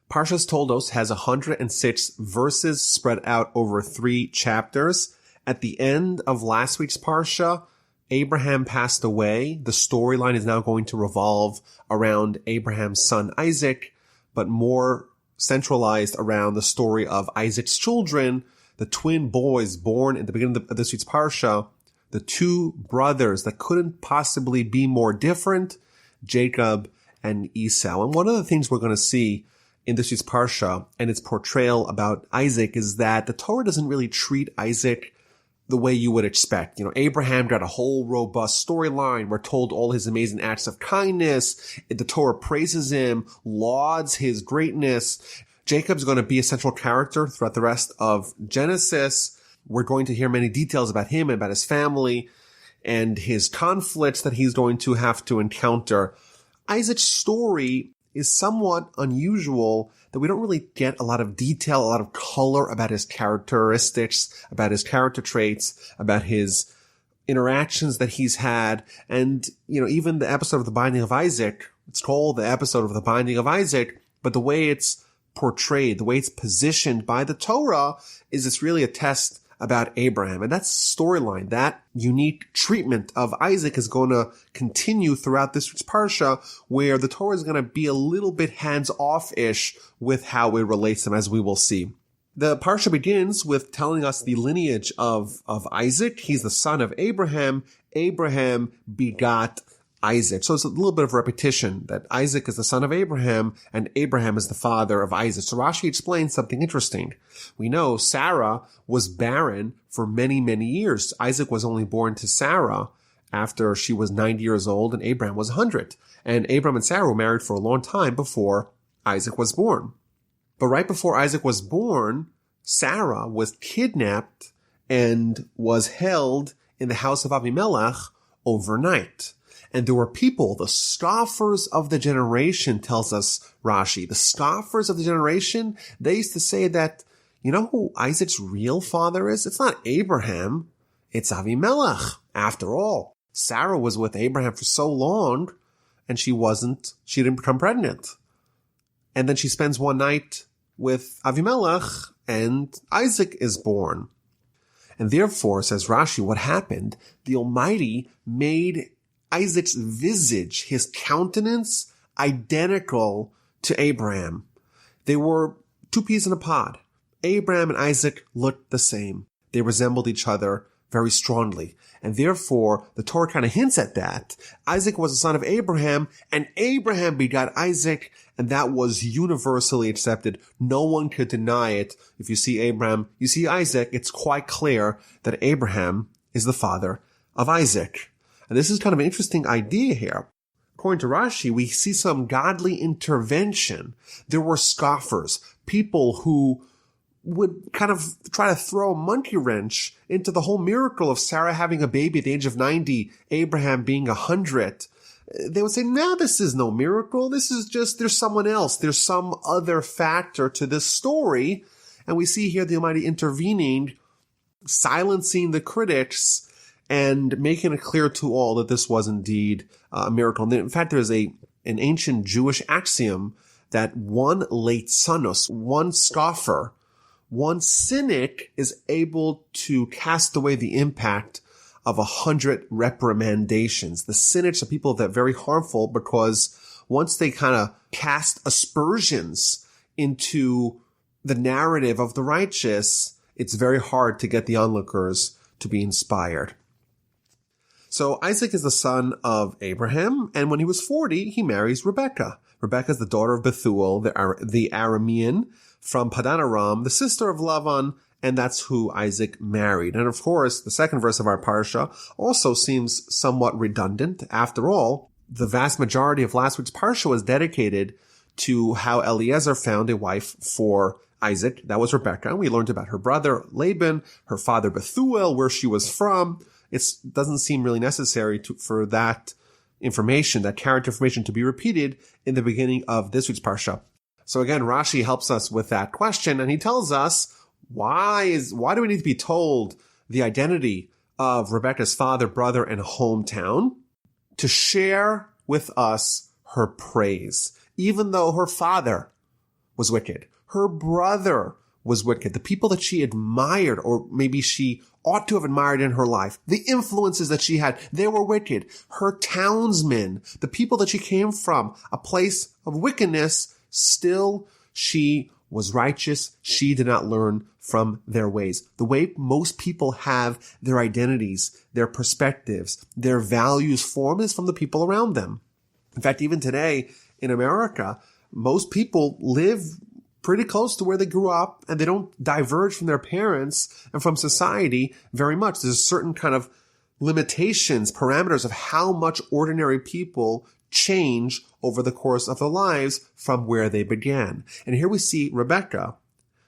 Parshas Toldos has 106 verses spread out over 3 chapters. At the end of last week's Parsha, Abraham passed away. The storyline is now going to revolve around Abraham's son Isaac, but more centralized around the story of Isaac's children, the twin boys born at the beginning of this week's Parsha, the 2 brothers that couldn't possibly be more different, Jacob and Esau. And one of the things we're going to see in this week's Parsha and its portrayal about Isaac is that the Torah doesn't really treat Isaac the way you would expect. Abraham got a whole robust storyline. We're told all his amazing acts of kindness. The Torah praises him, lauds his greatness. Jacob's going to be a central character throughout the rest of Genesis. We're going to hear many details about him and about his family and his conflicts that he's going to have to encounter. Isaac's story is somewhat unusual, that we don't really get a lot of detail, a lot of color about his characteristics, about his character traits, about his interactions that he's had. And, even the episode of the Binding of Isaac, it's called the episode of the Binding of Isaac, but the way it's portrayed, the way it's positioned by the Torah is it's really a test about Abraham. And that storyline, that unique treatment of Isaac is going to continue throughout this week's Parsha, where the Torah is going to be a little bit hands-off-ish with how it relates to him, as we will see. The Parsha begins with telling us the lineage of Isaac. He's the son of Abraham. Abraham begot Isaac. So it's a little bit of repetition that Isaac is the son of Abraham and Abraham is the father of Isaac. So Rashi explains something interesting. We know Sarah was barren for many, many years. Isaac was only born to Sarah after she was 90 years old and Abraham was 100. And Abraham and Sarah were married for a long time before Isaac was born. But right before Isaac was born, Sarah was kidnapped and was held in the house of Avimelech overnight. And there were people, the scoffers of the generation, tells us Rashi. The scoffers of the generation, they used to say that, who Isaac's real father is? It's not Abraham. It's Avimelech. After all, Sarah was with Abraham for so long, and she didn't become pregnant. And then she spends one night with Avimelech, and Isaac is born. And therefore, says Rashi, what happened? The Almighty made Isaac's visage, his countenance, identical to Abraham. They were 2 peas in a pod. Abraham and Isaac looked the same. They resembled each other very strongly. And therefore, the Torah kind of hints at that. Isaac was the son of Abraham, and Abraham begot Isaac, and that was universally accepted. No one could deny it. If you see Abraham, you see Isaac, it's quite clear that Abraham is the father of Isaac. And this is kind of an interesting idea here. According to Rashi, we see some godly intervention. There were scoffers, people who would kind of try to throw a monkey wrench into the whole miracle of Sarah having a baby at the age of 90, Abraham being 100. They would say, no, this is no miracle. This is just, there's someone else. There's some other factor to this story. And we see here the Almighty intervening, silencing the critics, and making it clear to all that this was indeed a miracle. And in fact, there's an ancient Jewish axiom that one leitzanos, one scoffer, one cynic is able to cast away the impact of 100 reprimandations. The cynics are people that are very harmful because once they kind of cast aspersions into the narrative of the righteous, it's very hard to get the onlookers to be inspired. So Isaac is the son of Abraham, and when he was 40, he marries Rebekah. Rebekah is the daughter of Bethuel, the Aramean, from Padan Aram, the sister of Lavan, and that's who Isaac married. And of course, the second verse of our parsha also seems somewhat redundant. After all, the vast majority of last week's parsha was dedicated to how Eliezer found a wife for Isaac. That was Rebekah. We learned about her brother Laban, her father Bethuel, where she was from. It doesn't seem really necessary for that information, that character information, to be repeated in the beginning of this week's parsha. So again, Rashi helps us with that question, and he tells us why do we need to be told the identity of Rebekah's father, brother, and hometown? To share with us her praise, even though her father was wicked. Her brother was wicked. The people that she admired, or maybe she ought to have admired in her life, the influences that she had, they were wicked. Her townsmen, the people that she came from, a place of wickedness, still she was righteous. She did not learn from their ways. The way most people have their identities, their perspectives, their values formed is from the people around them. In fact, even today in America, most people live pretty close to where they grew up, and they don't diverge from their parents and from society very much. There's certain kind of limitations, parameters of how much ordinary people change over the course of their lives from where they began. And here we see Rebecca.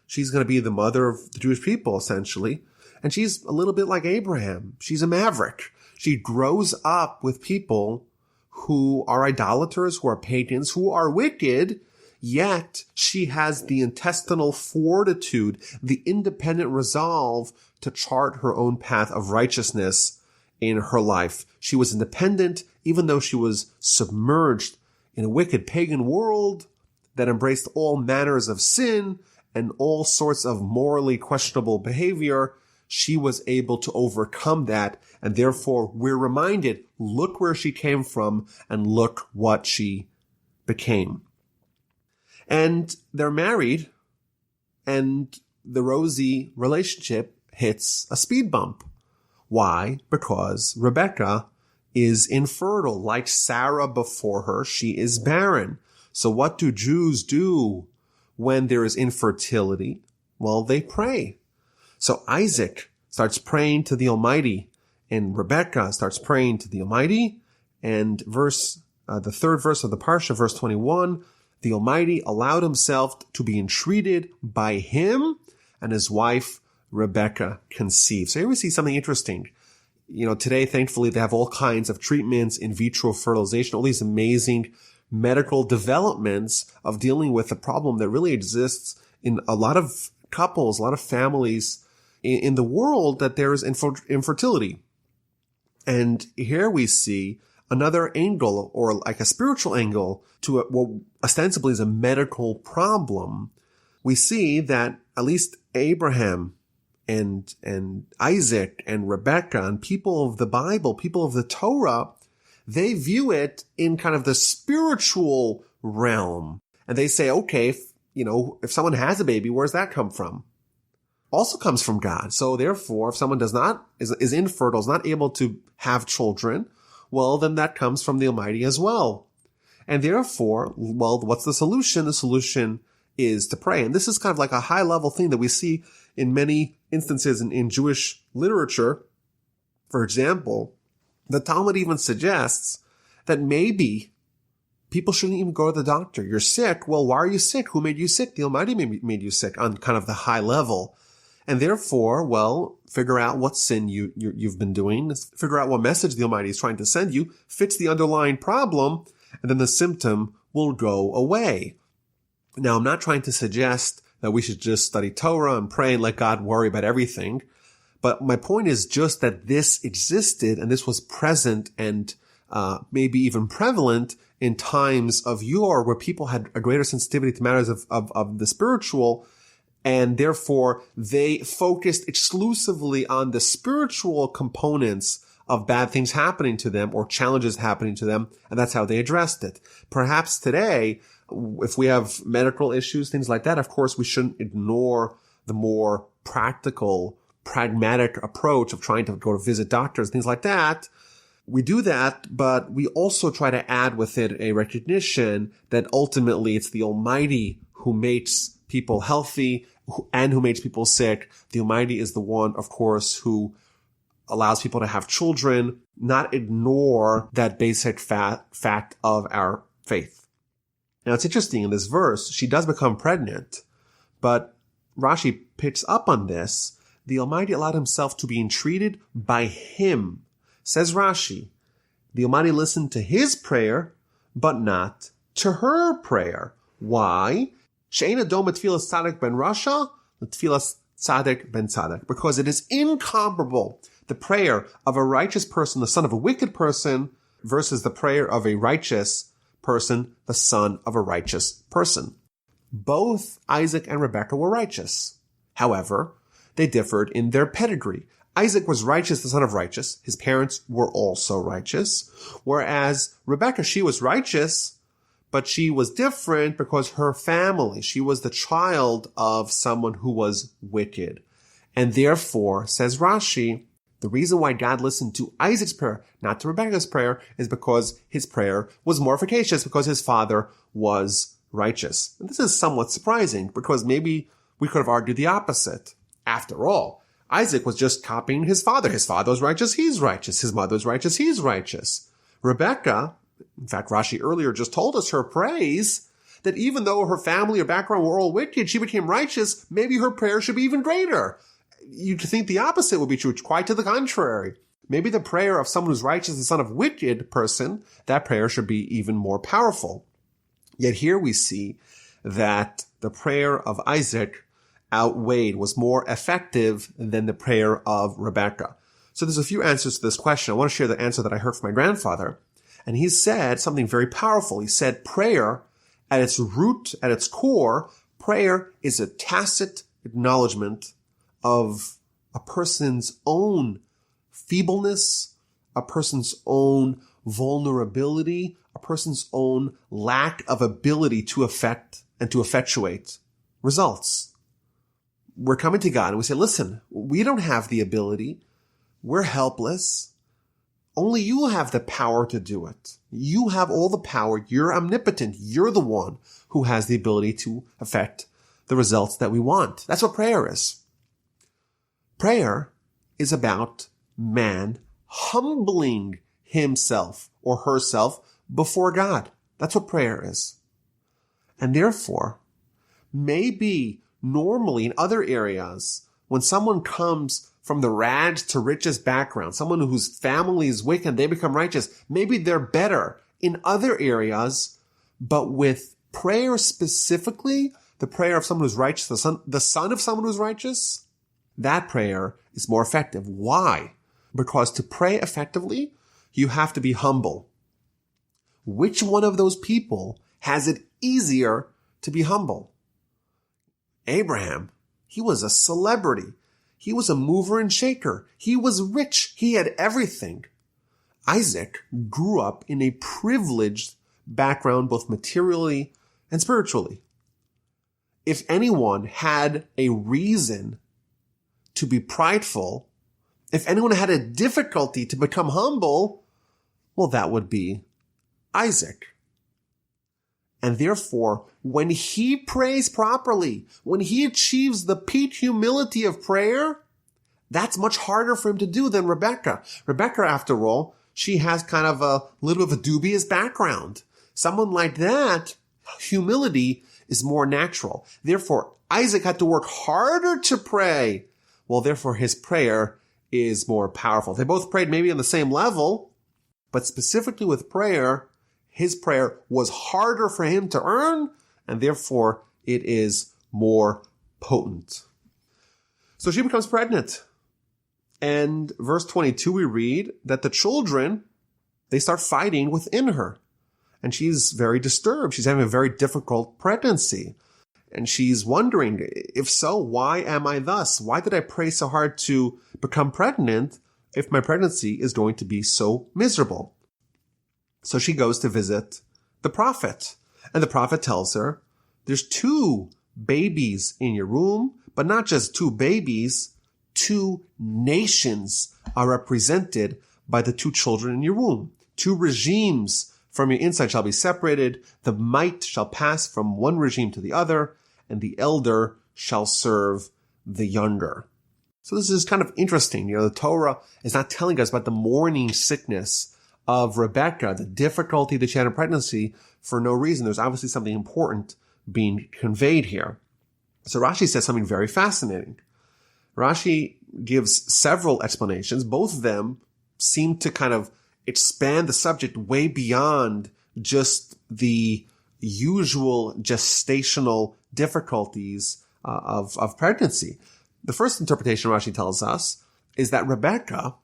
She's going to be the mother of the Jewish people, essentially. And she's a little bit like Abraham. She's a maverick. She grows up with people who are idolaters, who are pagans, who are wicked, yet she has the intestinal fortitude, the independent resolve to chart her own path of righteousness in her life. She was independent, even though she was submerged in a wicked pagan world that embraced all manners of sin and all sorts of morally questionable behavior. She was able to overcome that, and therefore we're reminded, look where she came from and look what she became. And they're married, and the rosy relationship hits a speed bump. Why? Because Rebecca is infertile. Like Sarah before her, she is barren. So what do Jews do when there is infertility? Well, they pray. So Isaac starts praying to the Almighty, and Rebecca starts praying to the Almighty. And the third verse of the Parsha, verse 21, the Almighty allowed himself to be entreated by him, and his wife, Rebecca, conceived. So here we see something interesting. Today, thankfully, they have all kinds of treatments, in vitro fertilization, all these amazing medical developments of dealing with a problem that really exists in a lot of couples, a lot of families in the world, that there is infertility. And here we see another angle, or like a spiritual angle, to what ostensibly is a medical problem. We see that at least Abraham and Isaac and Rebecca and people of the Bible, people of the Torah, they view it in kind of the spiritual realm. And they say, okay, if someone has a baby, where's that come from? Also comes from God. So therefore, if someone is infertile, is not able to have children, well, then that comes from the Almighty as well. And therefore, well, what's the solution? The solution is to pray. And this is kind of like a high level thing that we see in many instances in Jewish literature. For example, the Talmud even suggests that maybe people shouldn't even go to the doctor. You're sick. Well, why are you sick? Who made you sick? The Almighty made you sick, on kind of the high level. And therefore, well, figure out what sin you've been doing. Figure out what message the Almighty is trying to send you. Fix the underlying problem, and then the symptom will go away. Now, I'm not trying to suggest that we should just study Torah and pray and let God worry about everything. But my point is just that this existed, and this was present and maybe even prevalent in times of yore, where people had a greater sensitivity to matters of the spiritual, and therefore they focused exclusively on the spiritual components of bad things happening to them or challenges happening to them, and that's how they addressed it. Perhaps today, if we have medical issues, things like that, of course, we shouldn't ignore the more practical, pragmatic approach of trying to go to visit doctors, things like that. We do that, but we also try to add with it a recognition that ultimately it's the Almighty who makes people healthy and who makes people sick. The Almighty is the one, of course, who allows people to have children, not ignore that basic fact of our faith. Now, it's interesting, in this verse, she does become pregnant, but Rashi picks up on this. The Almighty allowed himself to be entreated by him. Says Rashi, the Almighty listened to his prayer, but not to her prayer. Why? She'ein adom tfilas tzaddik ben rasha, tfilas tzaddik ben tzaddik. Because it is incomparable, the prayer of a righteous person, the son of a wicked person, versus the prayer of a righteous person, the son of a righteous person. Both Isaac and Rebekah were righteous. However, they differed in their pedigree. Isaac was righteous, the son of righteous. His parents were also righteous. Whereas Rebekah, she was righteous, but she was different because her family, she was the child of someone who was wicked. And therefore, says Rashi, the reason why God listened to Isaac's prayer, not to Rebekah's prayer, is because his prayer was more efficacious because his father was righteous. And this is somewhat surprising because maybe we could have argued the opposite. After all, Isaac was just copying his father. His father was righteous, he's righteous. His mother was righteous, he's righteous. Rebekah, in fact, Rashi earlier just told us her praise, that even though her family or background were all wicked, she became righteous. Maybe her prayer should be even greater. You'd think the opposite would be true. Quite to the contrary. Maybe the prayer of someone who's righteous, the son of a wicked person, that prayer should be even more powerful. Yet here we see that the prayer of Isaac outweighed, was more effective than the prayer of Rebekah. So there's a few answers to this question. I want to share the answer that I heard from my grandfather. And he said something very powerful. He said prayer, at its root, at its core, prayer is a tacit acknowledgement of a person's own feebleness, a person's own vulnerability, a person's own lack of ability to affect and to effectuate results. We're coming to God and we say, listen, we don't have the ability. We're helpless. Only you have the power to do it. You have all the power. You're omnipotent. You're the one who has the ability to affect the results that we want. That's what prayer is. Prayer is about man humbling himself or herself before God. That's what prayer is. And therefore, maybe normally in other areas, when someone comes from the rags to riches background, someone whose family is wicked, they become righteous, maybe they're better in other areas, but with prayer specifically, the prayer of someone who's righteous, the son of someone who's righteous, that prayer is more effective. Why? Because to pray effectively, you have to be humble. Which one of those people has it easier to be humble? Abraham, he was a celebrity. He was a mover and shaker. He was rich. He had everything. Isaac grew up in a privileged background, both materially and spiritually. If anyone had a reason to be prideful, if anyone had a difficulty to become humble, well, that would be Isaac. And therefore, when he prays properly, when he achieves the peak humility of prayer, that's much harder for him to do than Rebekah. Rebekah, after all, she has kind of a little bit of a dubious background. Someone like that, humility is more natural. Therefore, Isaac had to work harder to pray. Well, therefore, his prayer is more powerful. They both prayed maybe on the same level, but specifically with prayer, his prayer was harder for him to earn, and therefore it is more potent. So she becomes pregnant. And verse 22, we read that the children, they start fighting within her. And she's very disturbed. She's having a very difficult pregnancy. And she's wondering, if so, why am I thus? Why did I pray so hard to become pregnant if my pregnancy is going to be so miserable? So she goes to visit the prophet. And the prophet tells her, there's 2 babies in your womb, but not just 2 babies, 2 nations are represented by the 2 children in your womb. 2 regimes from your inside shall be separated. The might shall pass from one regime to the other, and the elder shall serve the younger. So this is kind of interesting. The Torah is not telling us about the morning sickness of Rebekah, the difficulty that she had in pregnancy for no reason. There's obviously something important being conveyed here. So Rashi says something very fascinating. Rashi gives several explanations. Both of them seem to kind of expand the subject way beyond just the usual gestational difficulties of pregnancy. The first interpretation Rashi tells us is that Rebekah,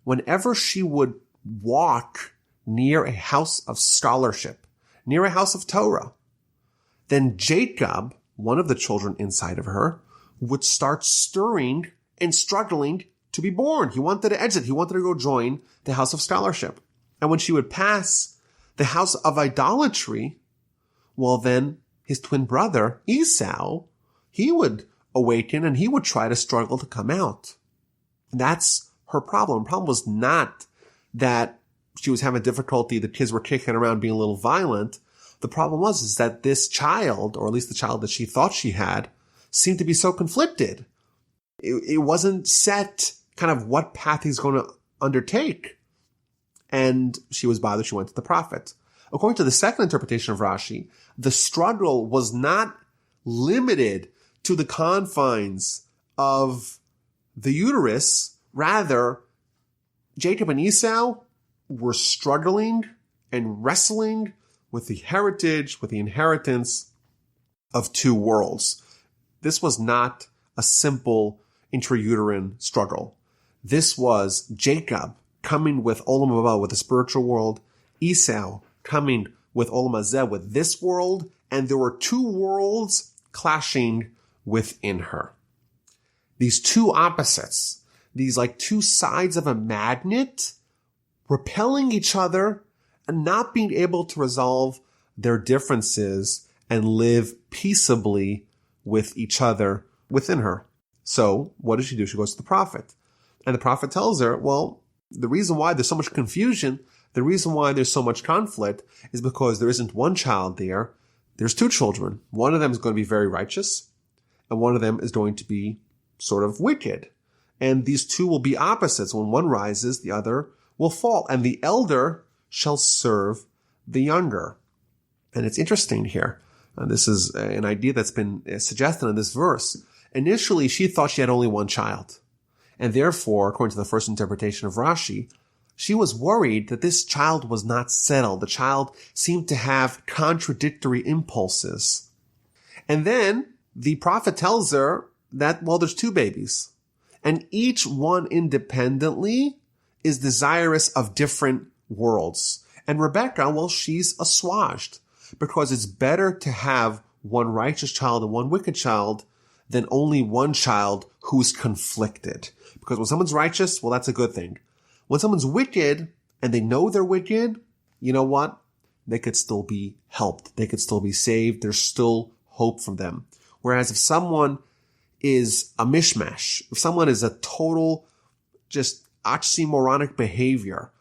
whenever she would walk near a house of scholarship, near a house of Torah, then Jacob, one of the children inside of her would start stirring and struggling to be born. He wanted to exit. He wanted to go join the house of scholarship. And when she would pass the house of idolatry, well, then his twin brother, Esau, he would awaken and he would try to struggle to come out. And that's her problem. The problem was not that she was having difficulty, the kids were kicking around being a little violent. The problem is that this child, or at least the child that she thought she had, seemed to be so conflicted. It wasn't set kind of what path he's going to undertake. And she was bothered. She went to the prophet. According to the second interpretation of Rashi, the struggle was not limited to the confines of the uterus. Rather, Jacob and Esau were struggling and wrestling with the heritage, with the inheritance of two worlds. This was not a simple intrauterine struggle. This was Jacob coming with Olam Haba, with the spiritual world, Esau coming with Olam Hazeh, with this world, and there were two worlds clashing within her. These two opposites, these like two sides of a magnet, repelling each other and not being able to resolve their differences and live peaceably with each other within her. So what does she do? She goes to the prophet. And the prophet tells her, well, the reason why there's so much confusion, the reason why there's so much conflict is because there isn't one child there. There's two children. One of them is going to be very righteous, and one of them is going to be sort of wicked. And these two will be opposites. When one rises, the other will fall. And the elder shall serve the younger. And it's interesting here. This is an idea that's been suggested in this verse. Initially, she thought she had only one child. And therefore, according to the first interpretation of Rashi, she was worried that this child was not settled. The child seemed to have contradictory impulses. And then the prophet tells her that, well, there's two babies. And each one independently is desirous of different worlds. And Rebecca, well, she's assuaged because it's better to have one righteous child and one wicked child than only one child who's conflicted. Because when someone's righteous, well, that's a good thing. When someone's wicked and they know they're wicked, you know what? They could still be helped. They could still be saved. There's still hope for them. Whereas if someone is a mishmash, if someone is a total just oxymoronic behavior,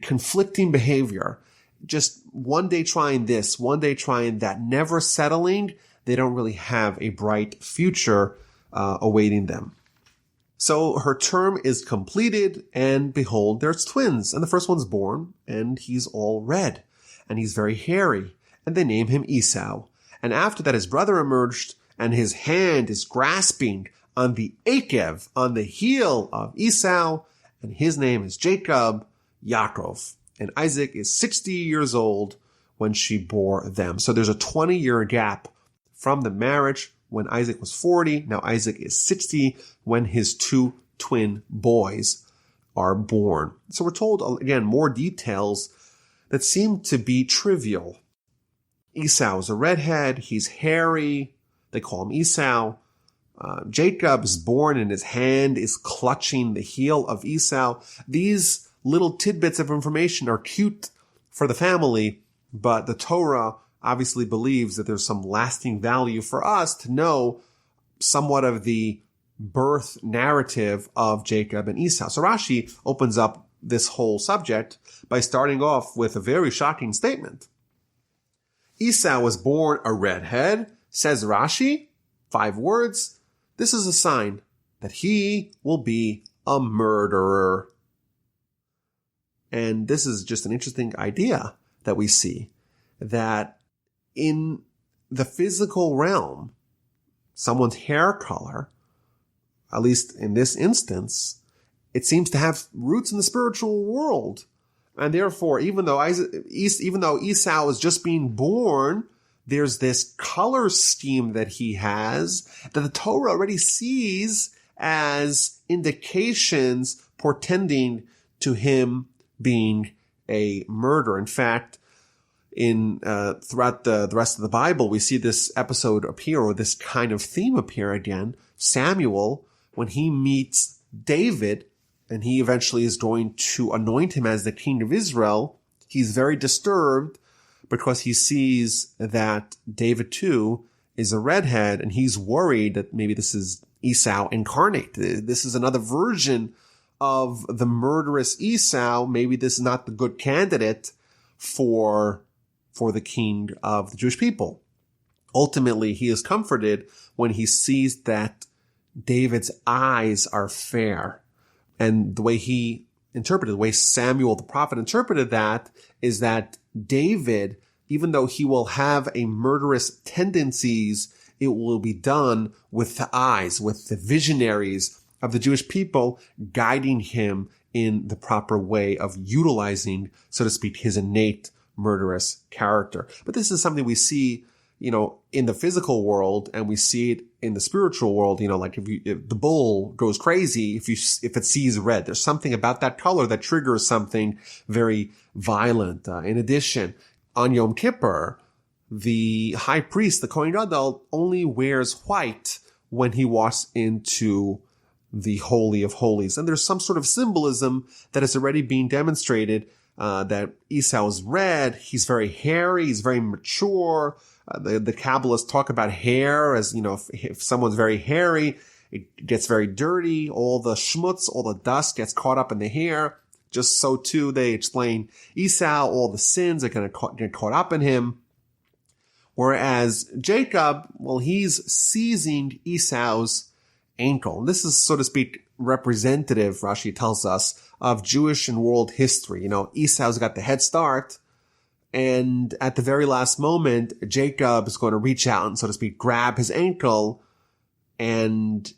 conflicting behavior, just one day trying this, one day trying that, never settling, they don't really have a bright future awaiting them. So her term is completed, and behold, there's twins. And the first one's born, and he's all red, and he's very hairy, and they name him Esau. And after that, his brother emerged, and his hand is grasping on the akev, on the heel of Esau, and his name is Jacob, Yaakov. And Isaac is 60 years old when she bore them. So there's a 20-year gap from the marriage when Isaac was 40. Now Isaac is 60 when his two twin boys are born. So we're told, again, more details that seem to be trivial. Esau is a redhead. He's hairy. They call him Esau. Jacob is born and his hand is clutching the heel of Esau. These little tidbits of information are cute for the family, but the Torah obviously believes that there's some lasting value for us to know somewhat of the birth narrative of Jacob and Esau. So Rashi opens up this whole subject by starting off with a very shocking statement. Esau was born a redhead, says Rashi, 5 words. This is a sign that he will be a murderer. And this is just an interesting idea that we see, that in the physical realm, someone's hair color, at least in this instance, it seems to have roots in the spiritual world. And therefore, even though Esau is just being born, there's this color scheme that he has that the Torah already sees as indications portending to him being a murderer. In fact, in throughout the rest of the Bible, we see this episode appear, or this kind of theme appear again. Samuel, when he meets David, and he eventually is going to anoint him as the king of Israel, he's very disturbed because he sees that David too is a redhead, and he's worried that maybe this is Esau incarnate. This is another version of the murderous Esau. Maybe this is not the good candidate for the king of the Jewish people. Ultimately, he is comforted when he sees that David's eyes are fair. And the way he interpreted, the way Samuel the prophet interpreted that, is that David, even though he will have a murderous tendencies, it will be done with the eyes, with the visionaries of the Jewish people guiding him in the proper way of utilizing, so to speak, his innate murderous character. But this is something we see, in the physical world, and we see it in the spiritual world. Like if the bull goes crazy, if it sees red, there's something about that color that triggers something very violent. In addition, on Yom Kippur, the high priest, the Kohen Gadol, only wears white when he walks into the Holy of Holies. And there's some sort of symbolism that is already being demonstrated, that Esau is red, he's very hairy, he's very mature. The Kabbalists talk about hair as, if someone's very hairy, it gets very dirty, all the schmutz, all the dust gets caught up in the hair. Just so too, they explain Esau, all the sins are going to get caught up in him. Whereas Jacob, well, he's seizing Esau's ankle. And this is, so to speak, representative, Rashi tells us, of Jewish and world history. Esau's got the head start, and at the very last moment, Jacob is going to reach out and, so to speak, grab his ankle and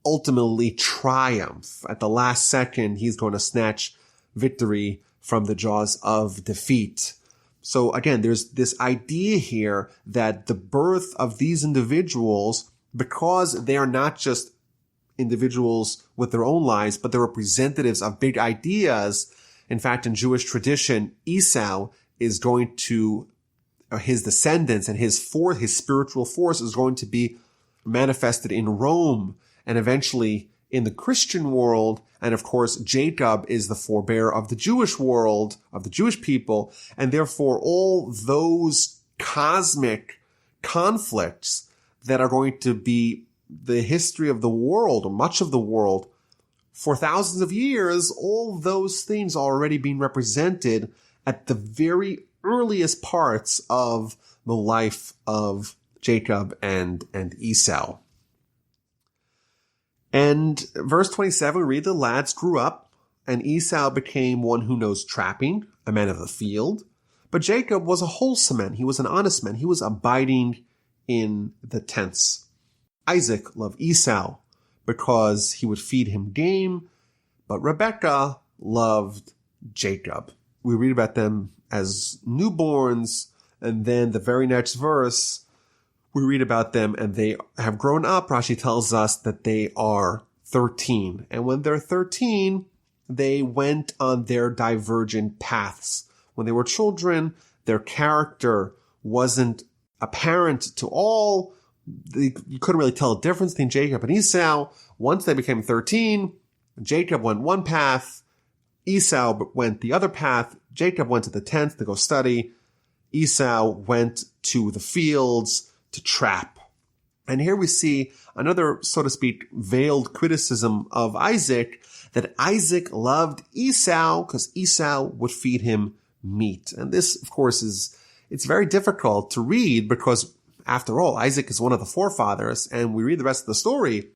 ultimately triumph. At the last second, he's going to snatch victory from the jaws of defeat. So again, there's this idea here that the birth of these individuals, because they are not just individuals with their own lives, but they're representatives of big ideas. In fact, in Jewish tradition, Esau is going to, his descendants and his spiritual force is going to be manifested in Rome and eventually in the Christian world. And of course, Jacob is the forebearer of the Jewish world, of the Jewish people. And therefore, all those cosmic conflicts that are going to be the history of the world, or much of the world, for thousands of years, all those things are already being represented at the very earliest parts of the life of Jacob and Esau. And verse 27, we read, the lads grew up, and Esau became one who knows trapping, a man of the field. But Jacob was a wholesome man. He was an honest man. He was abiding in the tents. Isaac loved Esau because he would feed him game, but Rebekah loved Jacob. We read about them as newborns, and then the very next verse, we read about them and they have grown up. Rashi tells us that they are 13. And when they're 13, they went on their divergent paths. When they were children, their character wasn't apparent to all. You couldn't really tell a difference between Jacob and Esau. Once they became 13, Jacob went one path, Esau went the other path. Jacob went to the tent to go study. Esau went to the fields to trap. And here we see another, so to speak, veiled criticism of Isaac, that Isaac loved Esau because Esau would feed him meat. And this, of course, it's very difficult to read because, after all, Isaac is one of the forefathers, and we read the rest of the story.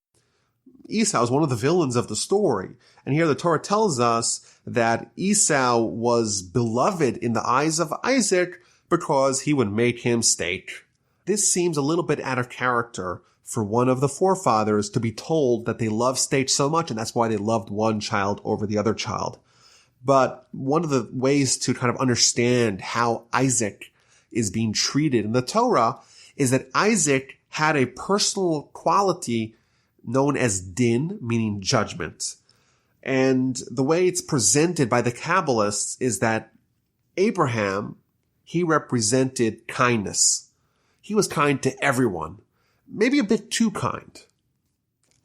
Esau is one of the villains of the story. And here the Torah tells us that Esau was beloved in the eyes of Isaac because he would make him steak. This seems a little bit out of character for one of the forefathers to be told that they love steak so much, and that's why they loved one child over the other child. But one of the ways to kind of understand how Isaac is being treated in the Torah is that Isaac had a personal quality known as din, meaning judgment. And the way it's presented by the Kabbalists is that Abraham he represented kindness. He was kind to everyone, maybe a bit too kind.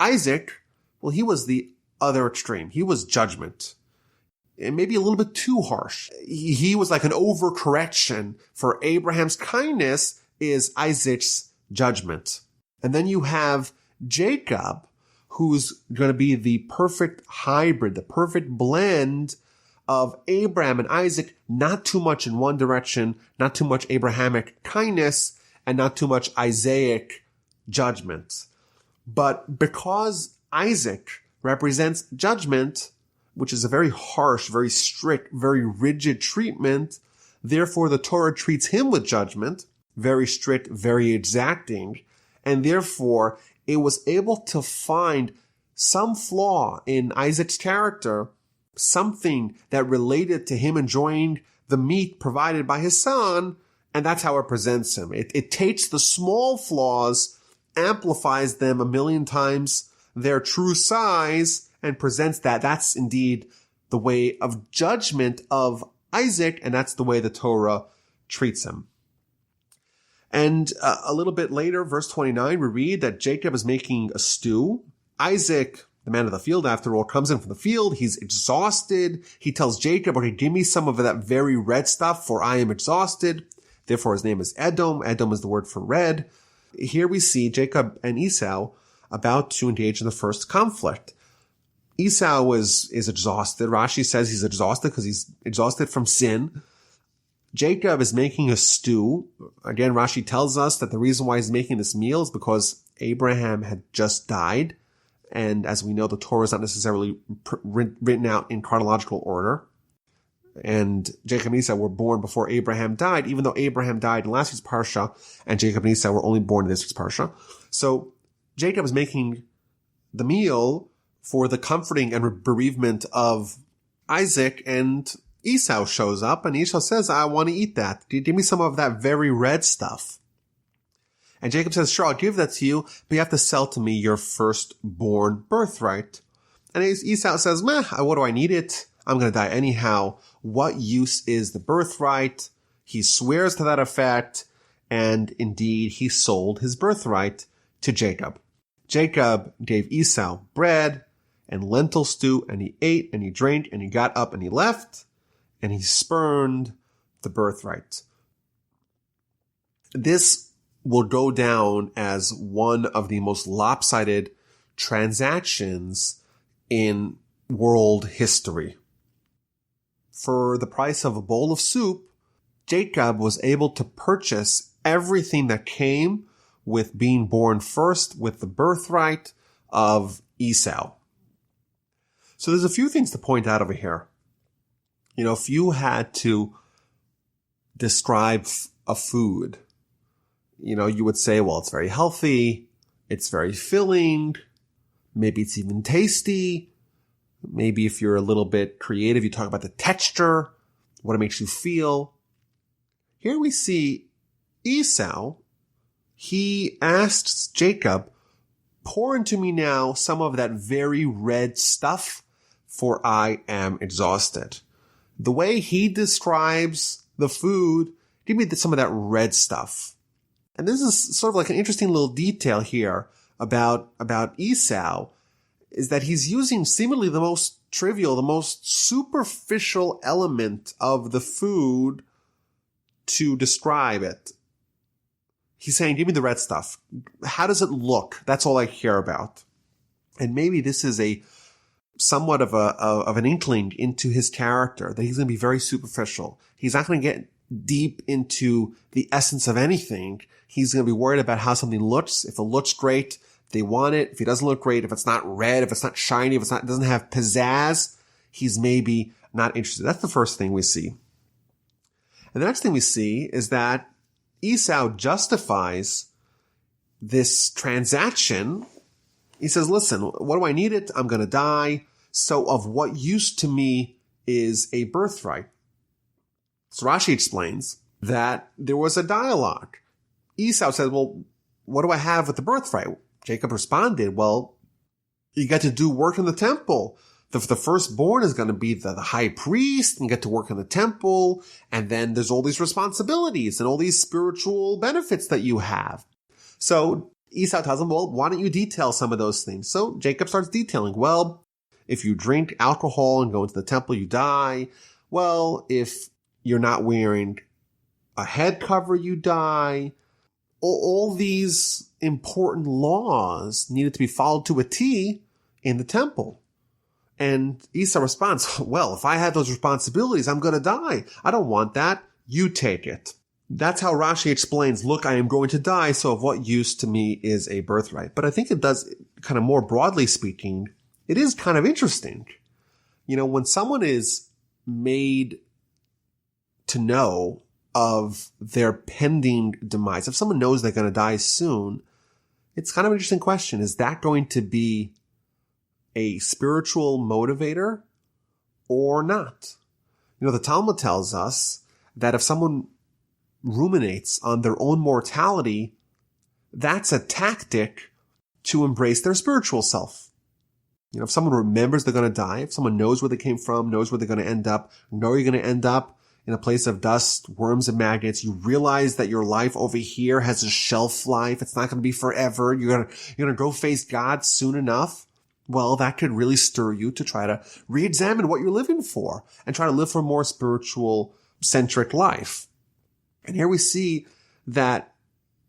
Isaac, well, he was the other extreme. He was judgment, and maybe a little bit too harsh. He was like an overcorrection. For Abraham's kindness is Isaac's judgment. And then you have Jacob, who's going to be the perfect hybrid, the perfect blend of Abraham and Isaac, not too much in one direction, not too much Abrahamic kindness, and not too much Isaac judgment. But because Isaac represents judgment, which is a very harsh, very strict, very rigid treatment, therefore the Torah treats him with judgment, very strict, very exacting, and therefore it was able to find some flaw in Isaac's character, something that related to him enjoying the meat provided by his son, and that's how it presents him. It takes the small flaws, amplifies them 1,000,000 times their true size, and presents that. That's indeed the way of judgment of Isaac, and that's the way the Torah treats him. And a little bit later, verse 29, we read that Jacob is making a stew. Isaac, the man of the field, after all, comes in from the field. He's exhausted. He tells Jacob, okay, give me some of that very red stuff, for I am exhausted. Therefore, his name is Edom. Edom is the word for red. Here we see Jacob and Esau about to engage in the first conflict. Esau is exhausted. Rashi says he's exhausted because he's exhausted from sin. Jacob is making a stew. Again, Rashi tells us that the reason why he's making this meal is because Abraham had just died. And as we know, the Torah is not necessarily written out in chronological order. And Jacob and Esau were born before Abraham died, even though Abraham died in last week's Parsha, and Jacob and Esau were only born in this week's Parsha. So Jacob is making the meal for the comforting and bereavement of Isaac, and Esau shows up, and Esau says, I want to eat that. Give me some of that very red stuff. And Jacob says, sure, I'll give that to you, but you have to sell to me your firstborn birthright. And Esau says, what do I need it? I'm going to die anyhow. What use is the birthright? He swears to that effect, and indeed he sold his birthright to Jacob. Jacob gave Esau bread and lentil stew, and he ate and he drank and he got up and he left, and he spurned the birthright. This will go down as one of the most lopsided transactions in world history. For the price of a bowl of soup, Jacob was able to purchase everything that came with being born first, with the birthright of Esau. So there's a few things to point out over here. You know, if you had to describe a food, you know, you would say, well, it's very healthy, it's very filling, maybe it's even tasty. Maybe if you're a little bit creative, you talk about the texture, what it makes you feel. Here we see Esau. He asks Jacob, pour into me now some of that very red stuff, for I am exhausted. The way he describes the food, give me some of that red stuff. And this is sort of like an interesting little detail here about Esau, is that he's using seemingly the most trivial, the most superficial element of the food to describe it. He's saying, give me the red stuff. How does it look? That's all I care about. And maybe this is a somewhat of an inkling into his character, that he's going to be very superficial. He's not going to get deep into the essence of anything. He's going to be worried about how something looks. If it looks great, they want it. If it doesn't look great, if it's not red, if it's not shiny, if it doesn't have pizzazz, he's maybe not interested. That's the first thing we see. And the next thing we see is that Esau justifies this transaction. He says, listen, what do I need it? I'm going to die. So of what use to me is a birthright? So Rashi explains that there was a dialogue. Esau said, well, what do I have with the birthright? Jacob responded, well, you got to do work in the temple. The firstborn is going to be the high priest and get to work in the temple. And then there's all these responsibilities and all these spiritual benefits that you have. So Esau tells him, well, why don't you detail some of those things? So Jacob starts detailing, well, if you drink alcohol and go into the temple, you die. Well, if you're not wearing a head cover, you die. All these important laws needed to be followed to a T in the temple. And Esau responds, well, if I had those responsibilities, I'm going to die. I don't want that. You take it. That's how Rashi explains, look, I am going to die, so of what use to me is a birthright? But I think it does, kind of more broadly speaking, it is kind of interesting. When someone is made to know of their pending demise, if someone knows they're going to die soon, it's kind of an interesting question. Is that going to be a spiritual motivator or not? The Talmud tells us that if someone ruminates on their own mortality, that's a tactic to embrace their spiritual self. If someone remembers they're going to die, if someone knows where they came from, knows where they're going to end up, know you're going to end up in a place of dust, worms, and maggots, you realize that your life over here has a shelf life. It's not going to be forever. You're going to go face God soon enough. Well, that could really stir you to try to re-examine what you're living for and try to live for a more spiritual-centric life. And here we see that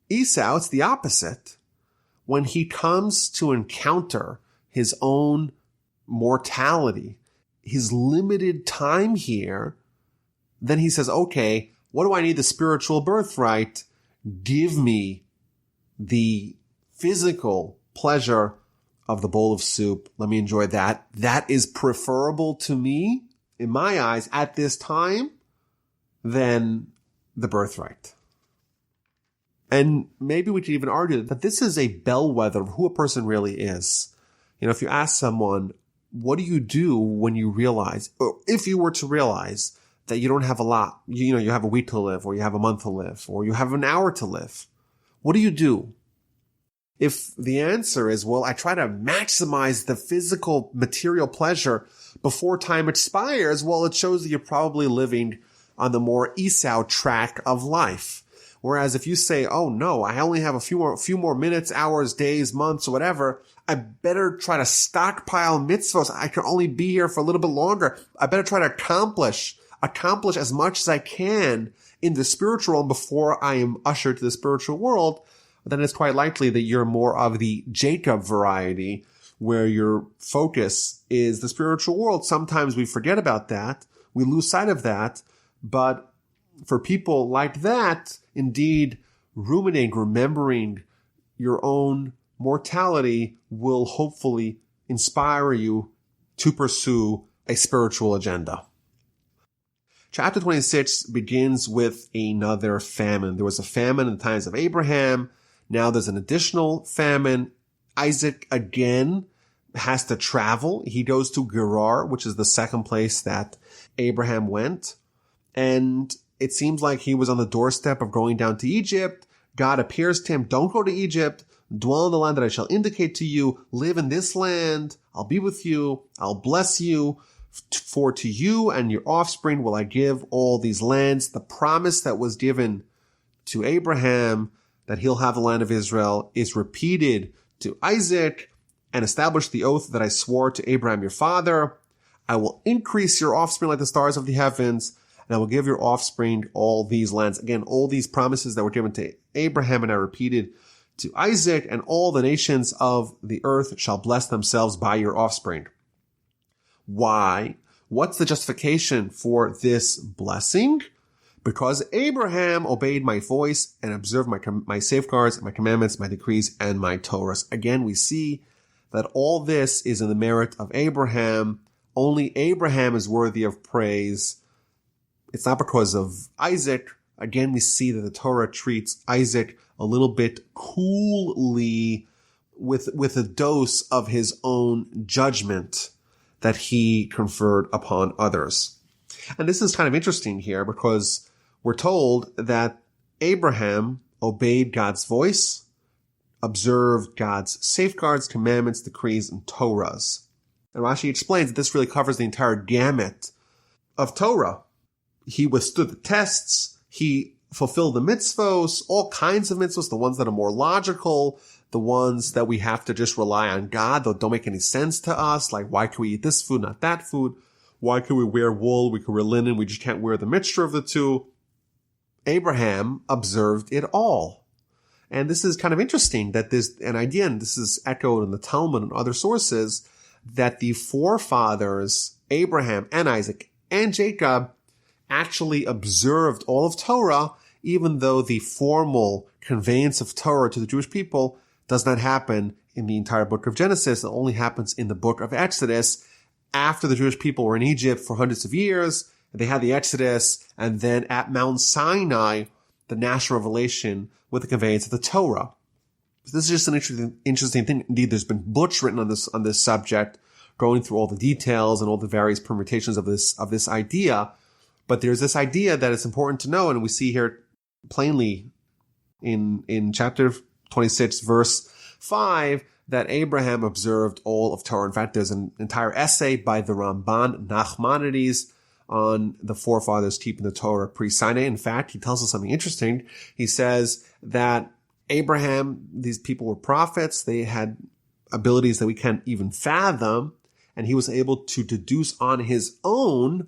Esau, it's the opposite. When he comes to encounter his own mortality, his limited time here, then he says, okay, what do I need the spiritual birthright? Give me the physical pleasure of the bowl of soup. Let me enjoy that. That is preferable to me, in my eyes, at this time, than the birthright. And maybe we could even argue that this is a bellwether of who a person really is. If you ask someone, what do you do when you realize, or if you were to realize that you don't have a lot, you have a week to live, or you have a month to live, or you have an hour to live, what do you do? If the answer is, well, I try to maximize the physical material pleasure before time expires, well, it shows that you're probably living on the more Esau track of life. Whereas if you say, oh no, I only have a few more minutes, hours, days, months, or whatever, I better try to stockpile mitzvahs. I can only be here for a little bit longer. I better try to accomplish as much as I can in the spiritual realm before I am ushered to the spiritual world. Then it's quite likely that you're more of the Jacob variety, where your focus is the spiritual world. Sometimes we forget about that. We lose sight of that. But for people like that, indeed, remembering your own mortality will hopefully inspire you to pursue a spiritual agenda. Chapter 26 begins with another famine. There was a famine in the times of Abraham. Now there's an additional famine. Isaac again has to travel. He goes to Gerar, which is the second place that Abraham went. And it seems like he was on the doorstep of going down to Egypt. God appears to him, don't go to Egypt. Dwell in the land that I shall indicate to you. Live in this land. I'll be with you. I'll bless you. For to you and your offspring will I give all these lands. The promise that was given to Abraham that he'll have the land of Israel is repeated to Isaac, and establish the oath that I swore to Abraham your father. I will increase your offspring like the stars of the heavens, and I will give your offspring all these lands. Again, all these promises that were given to Abraham and I repeated to Isaac, and all the nations of the earth shall bless themselves by your offspring. Why? What's the justification for this blessing? Because Abraham obeyed my voice and observed my safeguards, my commandments, my decrees, and my Torahs. Again, we see that all this is in the merit of Abraham. Only Abraham is worthy of praise. It's not because of Isaac. Again, we see that the Torah treats Isaac a little bit coolly with a dose of his own judgment that he conferred upon others. And this is kind of interesting here because we're told that Abraham obeyed God's voice, observed God's safeguards, commandments, decrees, and Torahs. And Rashi explains that this really covers the entire gamut of Torah. He withstood the tests. He fulfilled the mitzvos, all kinds of mitzvos, the ones that are more logical, the ones that we have to just rely on God, that don't make any sense to us, like why can we eat this food, not that food? Why can we wear wool? We can wear linen. We just can't wear the mixture of the two. Abraham observed it all. And this is kind of interesting that there's an idea, and this is echoed in the Talmud and other sources, that the forefathers, Abraham and Isaac and Jacob, actually observed all of Torah, even though the formal conveyance of Torah to the Jewish people does not happen in the entire book of Genesis. It only happens in the book of Exodus after the Jewish people were in Egypt for hundreds of years. They had the Exodus, and then at Mount Sinai, the national revelation with the conveyance of the Torah. So this is just an interesting thing. Indeed, there's been books written on this subject, going through all the details and all the various permutations of this idea. But there's this idea that it's important to know, and we see here plainly in chapter 26, verse 5, that Abraham observed all of Torah. In fact, there's an entire essay by the Ramban Nachmanides on the forefathers keeping the Torah pre-Sinai. In fact, he tells us something interesting. He says that Abraham, these people were prophets. They had abilities that we can't even fathom, and he was able to deduce on his own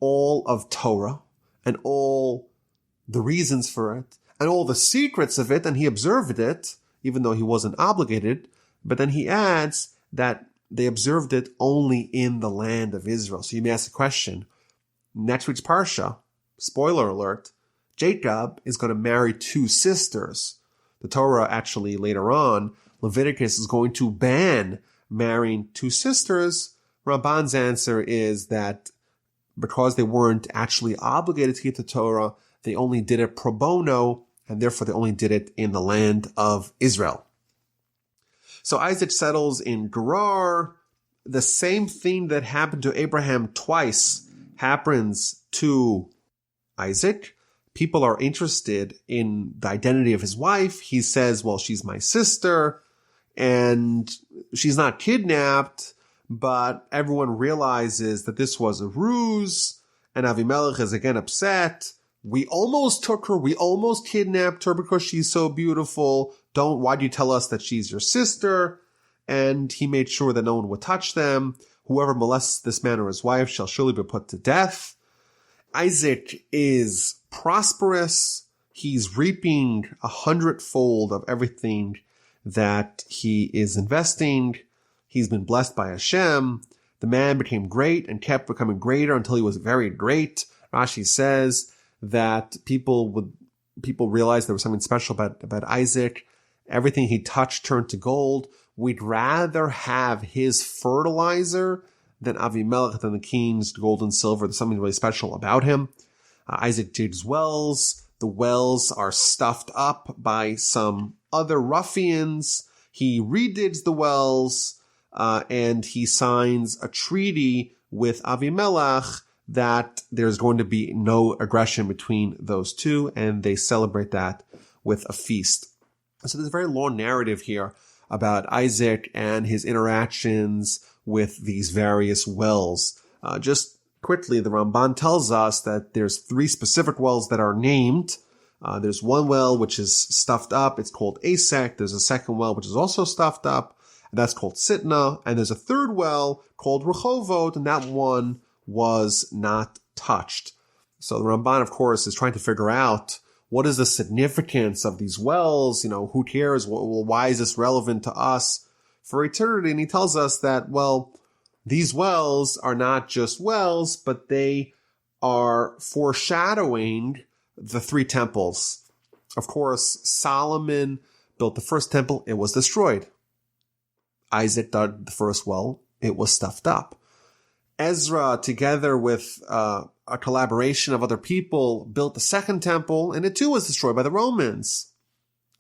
all of Torah and all the reasons for it and all the secrets of it, and he observed it, even though he wasn't obligated. But then he adds that they observed it only in the land of Israel. So you may ask the question, next week's Parsha, spoiler alert, Jacob is going to marry two sisters. The Torah actually later on, Leviticus is going to ban marrying two sisters. Ramban's answer is that because they weren't actually obligated to keep the Torah, they only did it pro bono, and therefore they only did it in the land of Israel. So Isaac settles in Gerar. The same thing that happened to Abraham twice happens to Isaac. People are interested in the identity of his wife. He says, well, she's my sister, and she's not kidnapped. But everyone realizes that this was a ruse, and Avimelech is again upset. We almost took her. We almost kidnapped her because she's so beautiful. Why do you tell us that she's your sister? And he made sure that no one would touch them. Whoever molests this man or his wife shall surely be put to death. Isaac is prosperous. He's reaping 100-fold of everything that he is investing. He's been blessed by Hashem. The man became great and kept becoming greater until he was very great. Rashi says that people realized there was something special about Isaac. Everything he touched turned to gold. We'd rather have his fertilizer than Avimelech, than the king's gold and silver. There's something really special about him. Isaac digs wells. The wells are stuffed up by some other ruffians. He redigs the wells, and he signs a treaty with Avimelech that there's going to be no aggression between those two, and they celebrate that with a feast. So there's a very long narrative here about Isaac and his interactions with these various wells. Just quickly, the Ramban tells us that there's 3 specific wells that are named. There's one well which is stuffed up. It's called Asek. There's a second well which is also stuffed up, and that's called Sitna. And there's a third well called Rehovot, and that one was not touched. So the Ramban, of course, is trying to figure out what is the significance of these wells? Who cares? Why is this relevant to us for eternity? And he tells us that, these wells are not just wells, but they are foreshadowing the 3 temples. Of course, Solomon built the first temple. It was destroyed. Isaac dug the first well. It was stuffed up. Ezra, together with a collaboration of other people, built the second temple, and it too was destroyed by the Romans.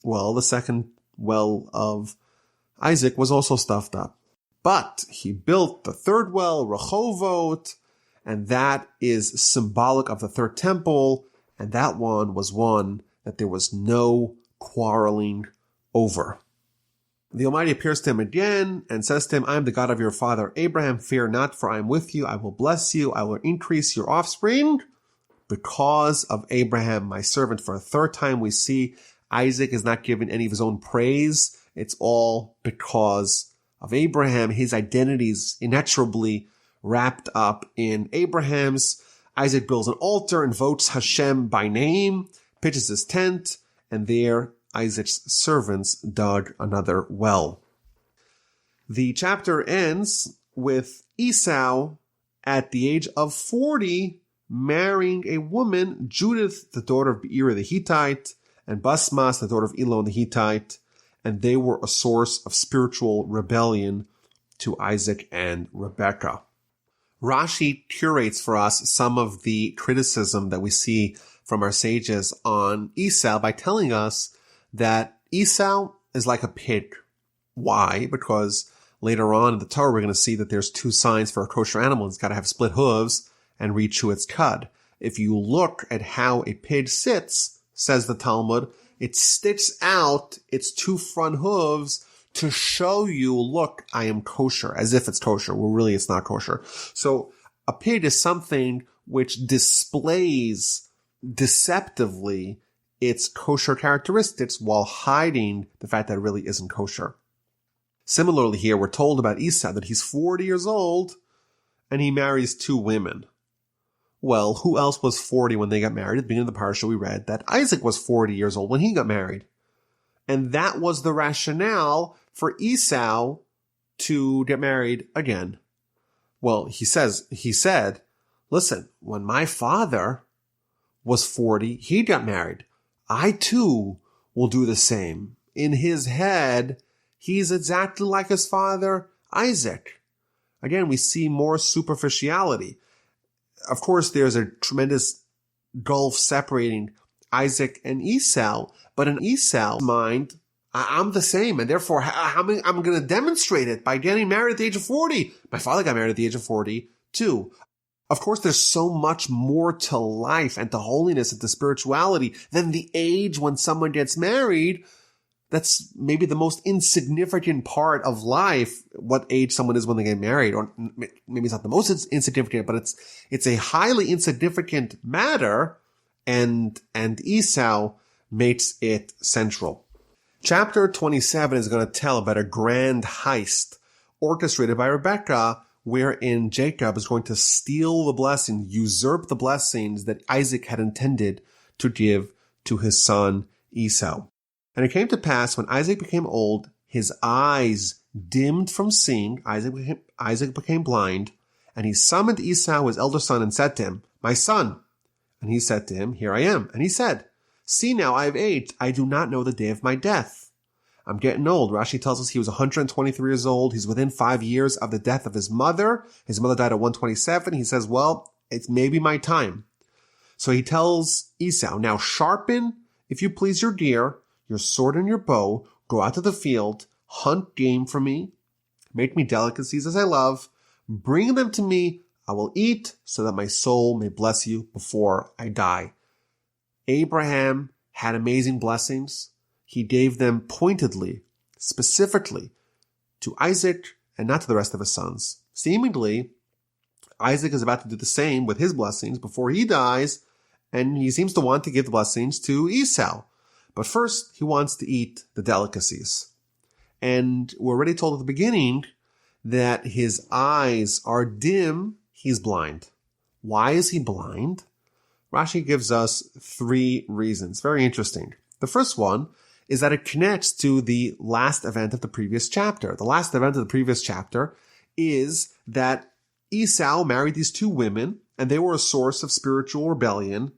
Well, the second well of Isaac was also stuffed up. But he built the third well, Rehovot, and that is symbolic of the third temple, and that one was one that there was no quarreling over. The Almighty appears to him again and says to him, I am the God of your father Abraham. Fear not, for I am with you. I will bless you. I will increase your offspring because of Abraham, my servant. For a third time, we see Isaac is not given any of his own praise. It's all because of Abraham. His identity is inexorably wrapped up in Abraham's. Isaac builds an altar, invokes Hashem by name, pitches his tent, and there Isaac's servants dug another well. The chapter ends with Esau at the age of 40 marrying a woman, Judith, the daughter of Beera the Hittite, and Basmas, the daughter of Elon the Hittite, and they were a source of spiritual rebellion to Isaac and Rebekah. Rashi curates for us some of the criticism that we see from our sages on Esau by telling us that Esau is like a pig. Why? Because later on in the Torah, we're going to see that there's two signs for a kosher animal. It's got to have split hooves and reach its cud. If you look at how a pig sits, says the Talmud, it sticks out its two front hooves to show you, look, I am kosher, as if it's kosher. Well, really, it's not kosher. So a pig is something which displays deceptively its kosher characteristics while hiding the fact that it really isn't kosher. Similarly here, we're told about Esau that he's 40 years old and he marries two women. Well, who else was 40 when they got married? At the beginning of the parsha, we read that Isaac was 40 years old when he got married. And that was the rationale for Esau to get married again. Well, he said, listen, when my father was 40, he got married. I too will do the same. In his head, he's exactly like his father, Isaac. Again, we see more superficiality. Of course, there's a tremendous gulf separating Isaac and Esau, but in Esau's mind, I'm the same, and therefore I'm going to demonstrate it by getting married at the age of 40. My father got married at the age of 40 too. Of course, there's so much more to life and to holiness and to spirituality than the age when someone gets married. That's maybe the most insignificant part of life, what age someone is when they get married. Or maybe it's not the most insignificant, but it's a highly insignificant matter, and Esau makes it central. Chapter 27 is going to tell about a grand heist orchestrated by Rebekah, wherein Jacob is going to steal the blessing, usurp the blessings that Isaac had intended to give to his son Esau. And it came to pass when Isaac became old, his eyes dimmed from seeing, Isaac became blind, and he summoned Esau, his elder son, and said to him, my son. And he said to him, here I am. And he said, see now, I have aged. I do not know the day of my death. I'm getting old. Rashi tells us he was 123 years old. He's within 5 years of the death of his mother. His mother died at 127. He says, well, it's maybe my time. So he tells Esau, now sharpen, if you please, your gear, your sword and your bow, go out to the field, hunt game for me, make me delicacies as I love, bring them to me, I will eat so that my soul may bless you before I die. Abraham had amazing blessings. He gave them pointedly, specifically to Isaac and not to the rest of his sons. Seemingly, Isaac is about to do the same with his blessings before he dies, and he seems to want to give the blessings to Esau. But first, he wants to eat the delicacies. And we're already told at the beginning that his eyes are dim, he's blind. Why is he blind? Rashi gives us 3 reasons. Very interesting. The first one is that it connects to the last event of the previous chapter. The last event of the previous chapter is that Esau married these 2 women, and they were a source of spiritual rebellion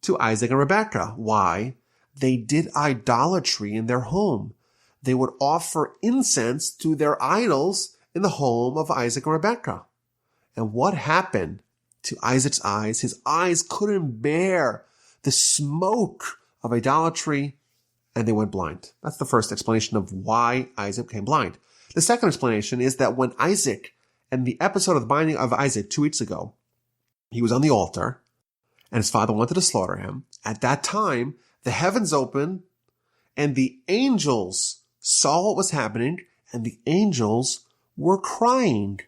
to Isaac and Rebekah. Why? They did idolatry in their home. They would offer incense to their idols in the home of Isaac and Rebekah. And what happened to Isaac's eyes? His eyes couldn't bear the smoke of idolatry, and they went blind. That's the first explanation of why Isaac became blind. The second explanation is that when Isaac, and the episode of the binding of Isaac 2 weeks ago, he was on the altar, and his father wanted to slaughter him. At that time, the heavens opened, and the angels saw what was happening, and the angels were crying.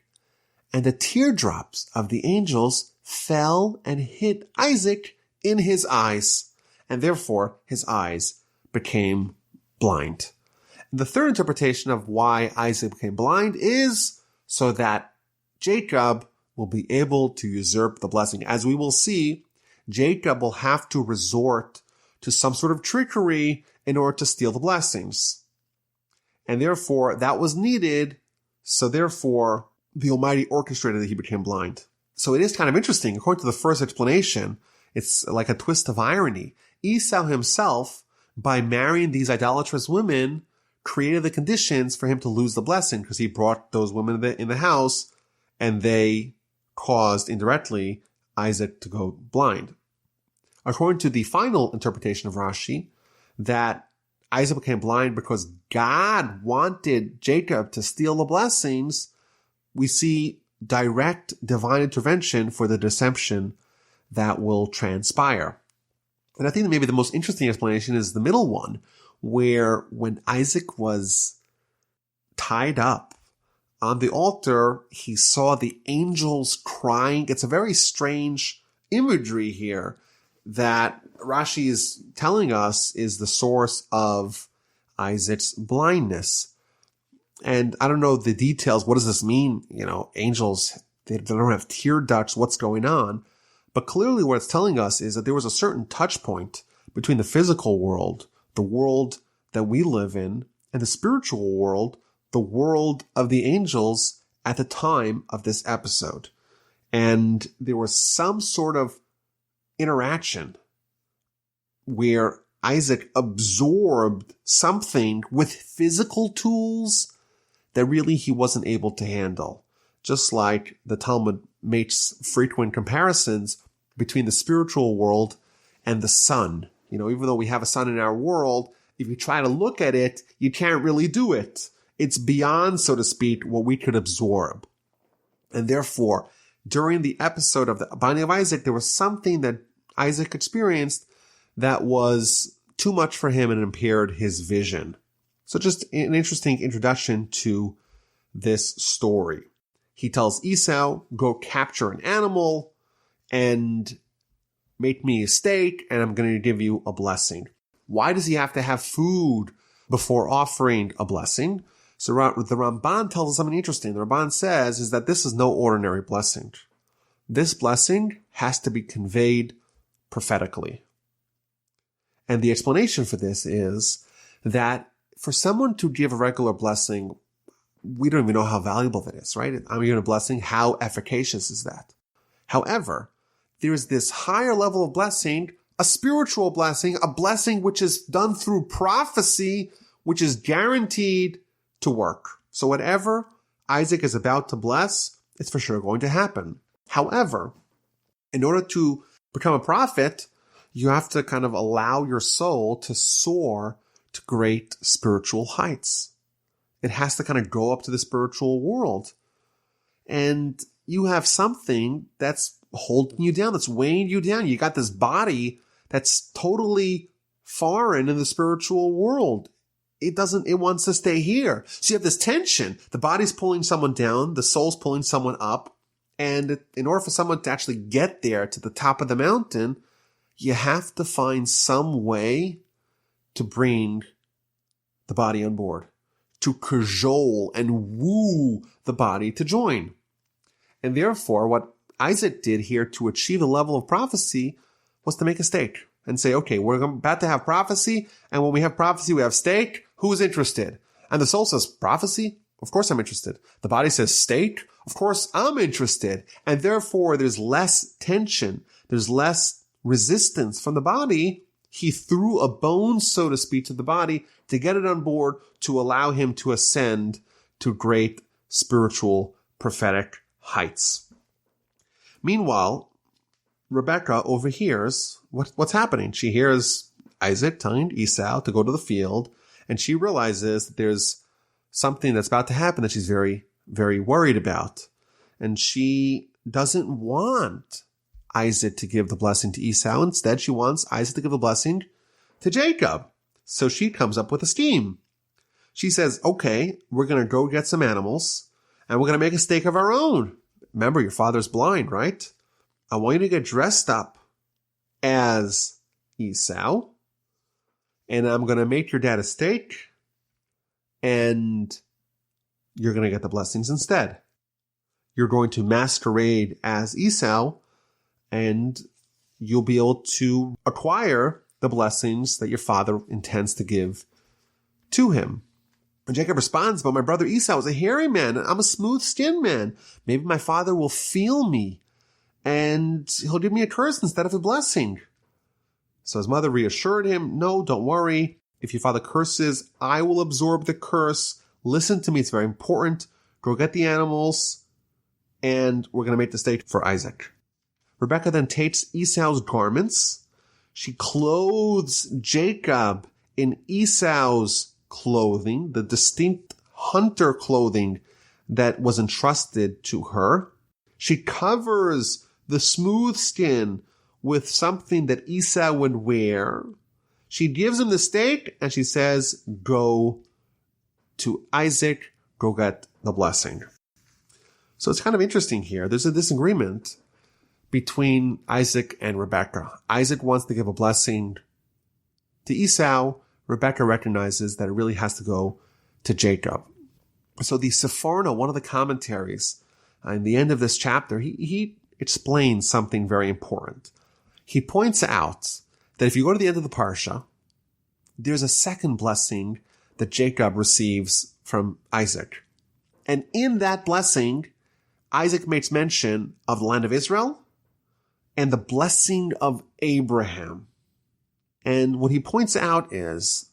And the teardrops of the angels fell and hit Isaac in his eyes, and therefore his eyes became blind. And the third interpretation of why Isaac became blind is so that Jacob will be able to usurp the blessing. As we will see, Jacob will have to resort to some sort of trickery in order to steal the blessings. And therefore, that was needed. So therefore, the Almighty orchestrated that he became blind. So it is kind of interesting. According to the first explanation, it's like a twist of irony. Esau himself, by marrying these idolatrous women, created the conditions for him to lose the blessing because he brought those women in the house and they caused indirectly Isaac to go blind. According to the final interpretation of Rashi, that Isaac became blind because God wanted Jacob to steal the blessings, we see direct divine intervention for the deception that will transpire. And I think that maybe the most interesting explanation is the middle one, where when Isaac was tied up on the altar, he saw the angels crying. It's a very strange imagery here that Rashi is telling us is the source of Isaac's blindness. And I don't know the details. What does this mean? Angels, they don't have tear ducts. What's going on? But clearly what it's telling us is that there was a certain touch point between the physical world, the world that we live in, and the spiritual world, the world of the angels at the time of this episode. And there was some sort of interaction where Isaac absorbed something with physical tools that really he wasn't able to handle. Just like the Talmud makes frequent comparisons between the spiritual world and the sun. Even though we have a sun in our world, if you try to look at it, you can't really do it. It's beyond, so to speak, what we could absorb. And therefore, during the episode of the binding of Isaac, there was something that Isaac experienced that was too much for him and impaired his vision. So just an interesting introduction to this story. He tells Esau, go capture an animal and make me a steak, and I'm going to give you a blessing. Why does he have to have food before offering a blessing? So the Ramban tells us something interesting. The Ramban says is that this is no ordinary blessing. This blessing has to be conveyed prophetically. And the explanation for this is that for someone to give a regular blessing, we don't even know how valuable that is, right? I'm giving a blessing. How efficacious is that? However, there is this higher level of blessing, a spiritual blessing, a blessing which is done through prophecy, which is guaranteed to work. So whatever Isaac is about to bless, it's for sure going to happen. However, in order to become a prophet, you have to kind of allow your soul to soar to great spiritual heights. It has to kind of go up to the spiritual world. And you have something that's holding you down, that's weighing you down. You got this body that's totally foreign in the spiritual world. It wants to stay here. So you have this tension. The body's pulling someone down, the soul's pulling someone up. And in order for someone to actually get there to the top of the mountain, you have to find some way to bring the body on board, to cajole and woo the body to join. And therefore, what Isaac did here to achieve a level of prophecy was to make a stake and say, okay, we're about to have prophecy, and when we have prophecy, we have stake. Who's interested? And the soul says, prophecy? Of course I'm interested. The body says, stake? Of course I'm interested. And therefore, there's less tension. There's less resistance from the body. He threw a bone, so to speak, to the body to get it on board to allow him to ascend to great spiritual prophetic heights. Meanwhile, Rebecca overhears what's happening. She hears Isaac telling Esau to go to the field, and she realizes that there's something that's about to happen that she's very, very worried about. And she doesn't want Isaac to give the blessing to Esau. Instead, she wants Isaac to give the blessing to Jacob. So she comes up with a scheme. She says, okay, we're going to go get some animals and we're going to make a steak of our own. Remember, your father's blind, right? I want you to get dressed up as Esau, and I'm going to make your dad a steak, and you're going to get the blessings instead. You're going to masquerade as Esau, and you'll be able to acquire the blessings that your father intends to give to him. And Jacob responds, but my brother Esau is a hairy man, and I'm a smooth-skinned man. Maybe my father will feel me, and he'll give me a curse instead of a blessing. So his mother reassured him, no, don't worry. If your father curses, I will absorb the curse. Listen to me, it's very important. Go get the animals, and we're going to make the steak for Isaac. Rebekah then takes Esau's garments. She clothes Jacob in Esau's clothing, the distinct hunter clothing that was entrusted to her. She covers the smooth skin with something that Esau would wear. She gives him the steak and she says, go to Isaac, go get the blessing. So it's kind of interesting here. There's a disagreement between Isaac and Rebekah. Isaac wants to give a blessing to Esau. Rebekah recognizes that it really has to go to Jacob. So the Sepharna, one of the commentaries, in the end of this chapter, he explains something very important. He points out that if you go to the end of the Parsha, there's a second blessing that Jacob receives from Isaac. And in that blessing, Isaac makes mention of the land of Israel and the blessing of Abraham. And what he points out is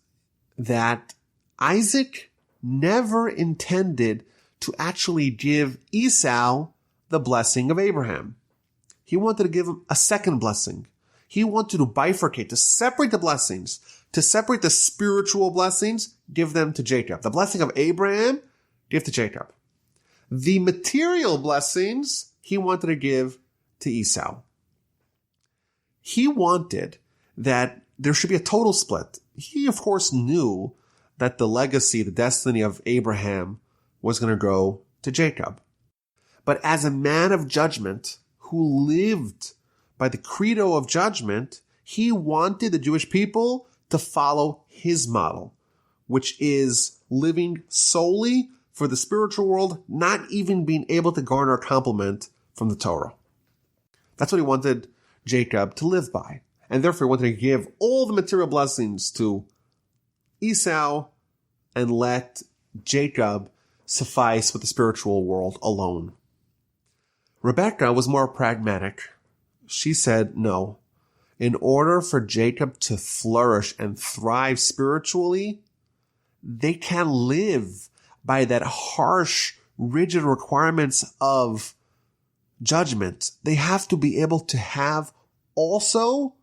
that Isaac never intended to actually give Esau the blessing of Abraham. He wanted to give him a second blessing. He wanted to bifurcate, to separate the blessings, to separate the spiritual blessings, give them to Jacob. The blessing of Abraham, give to Jacob. The material blessings, he wanted to give to Esau. He wanted that there should be a total split. He, of course, knew that the legacy, the destiny of Abraham was going to go to Jacob. But as a man of judgment who lived by the credo of judgment, he wanted the Jewish people to follow his model, which is living solely for the spiritual world, not even being able to garner a compliment from the Torah. That's what he wanted Jacob to live by. And therefore he wanted to give all the material blessings to Esau and let Jacob suffice with the spiritual world alone. Rebekah was more pragmatic. She said, no, in order for Jacob to flourish and thrive spiritually, they can't live by that harsh, rigid requirements of judgment. They have to be able to have also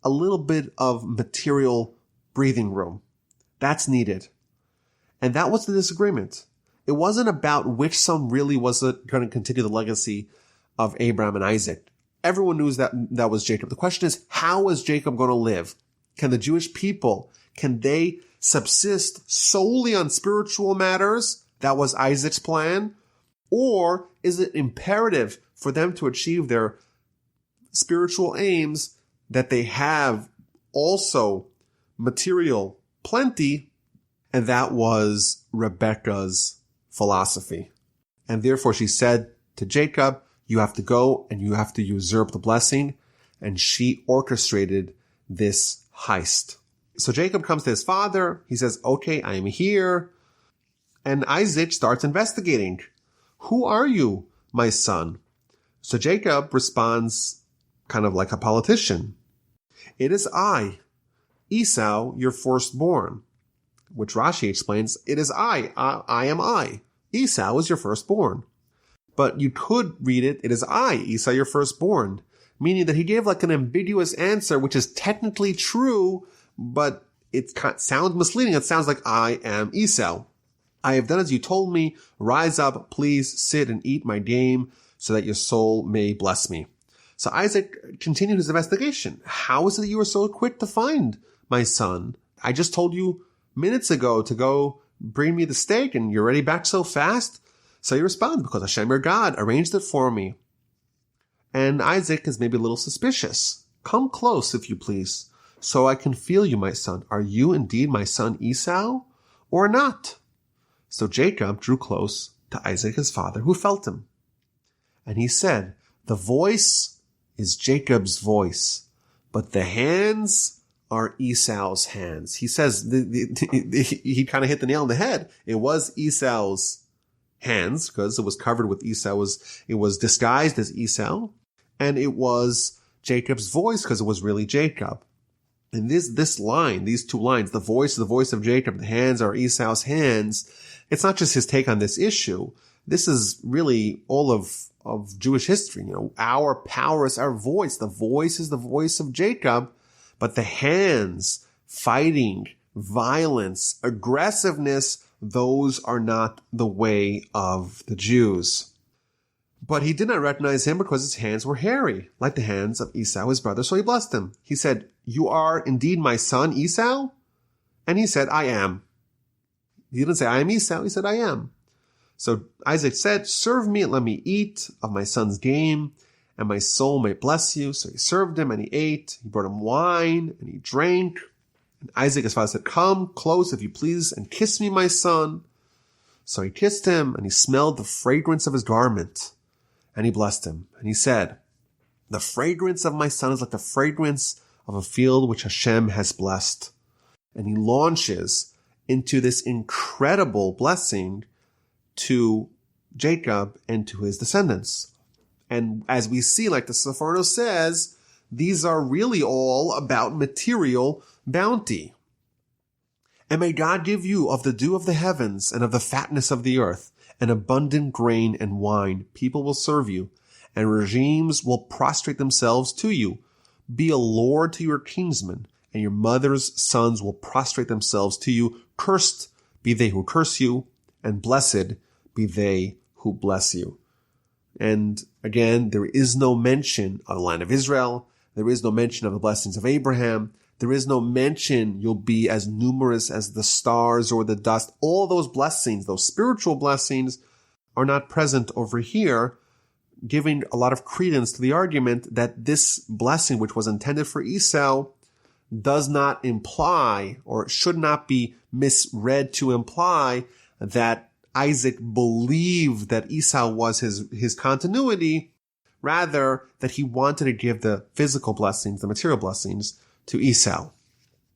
a little bit of material breathing room. That's needed. And that was the disagreement. It wasn't about which son really was going to continue the legacy of Abraham and Isaac. Everyone knew that was Jacob. The question is, how is Jacob going to live? Can the Jewish people, can they subsist solely on spiritual matters? That was Isaac's plan. Or is it imperative for them to achieve their spiritual aims that they have also material plenty? And that was Rebekah's philosophy. And therefore she said to Jacob, you have to go and you have to usurp the blessing. And she orchestrated this heist. So Jacob comes to his father. He says, okay, I am here. And Isaac starts investigating. Who are you, my son? So Jacob responds kind of like a politician. It is I, Esau, your firstborn. Which Rashi explains, it is I am I. Esau is your firstborn. But you could read it, it is I, Esau, your firstborn. Meaning that he gave like an ambiguous answer, which is technically true, but it sounds misleading. It sounds like I am Esau. I have done as you told me. Rise up, please sit and eat my game so that your soul may bless me. So Isaac continued his investigation. How is it that you were so quick to find my son? I just told you minutes ago to go bring me the steak and you're already back so fast? So he responds, because Hashem your God arranged it for me. And Isaac is maybe a little suspicious. Come close, if you please, so I can feel you, my son. Are you indeed my son Esau or not? So Jacob drew close to Isaac, his father, who felt him. And he said, the voice is Jacob's voice, but the hands are Esau's hands. He says, he kind of hit the nail on the head. It was Esau's hands, because it was covered with Esau. It was disguised as Esau. And it was Jacob's voice, because it was really Jacob. And this line, these two lines, the voice of Jacob, the hands are Esau's hands. It's not just his take on this issue. This is really all of Jewish history. Our power is our voice. The voice is the voice of Jacob, but the hands, fighting, violence, aggressiveness, those are not the way of the Jews. But he did not recognize him because his hands were hairy, like the hands of Esau, his brother. So he blessed him. He said, you are indeed my son Esau? And he said, I am. He didn't say, I am Esau. He said, I am. So Isaac said, serve me and let me eat of my son's game, and my soul may bless you. So he served him and he ate. He brought him wine and he drank. And Isaac, his father, said, come close, if you please, and kiss me, my son. So he kissed him and he smelled the fragrance of his garment. And he blessed him. And he said, the fragrance of my son is like the fragrance of a field which Hashem has blessed. And he launches into this incredible blessing to Jacob and to his descendants. And as we see, like the Seforno says, these are really all about material bounty. And may God give you of the dew of the heavens and of the fatness of the earth, and abundant grain and wine. People will serve you, and regimes will prostrate themselves to you. Be a lord to your kinsmen, and your mother's sons will prostrate themselves to you. Cursed be they who curse you, and blessed be they who bless you. And again, there is no mention of the land of Israel. There is no mention of the blessings of Abraham. There is no mention you'll be as numerous as the stars or the dust. All those blessings, those spiritual blessings, are not present over here, giving a lot of credence to the argument that this blessing, which was intended for Esau, does not imply, or should not be misread to imply, that Isaac believed that Esau was his continuity, rather that he wanted to give the physical blessings, the material blessings, to Esau.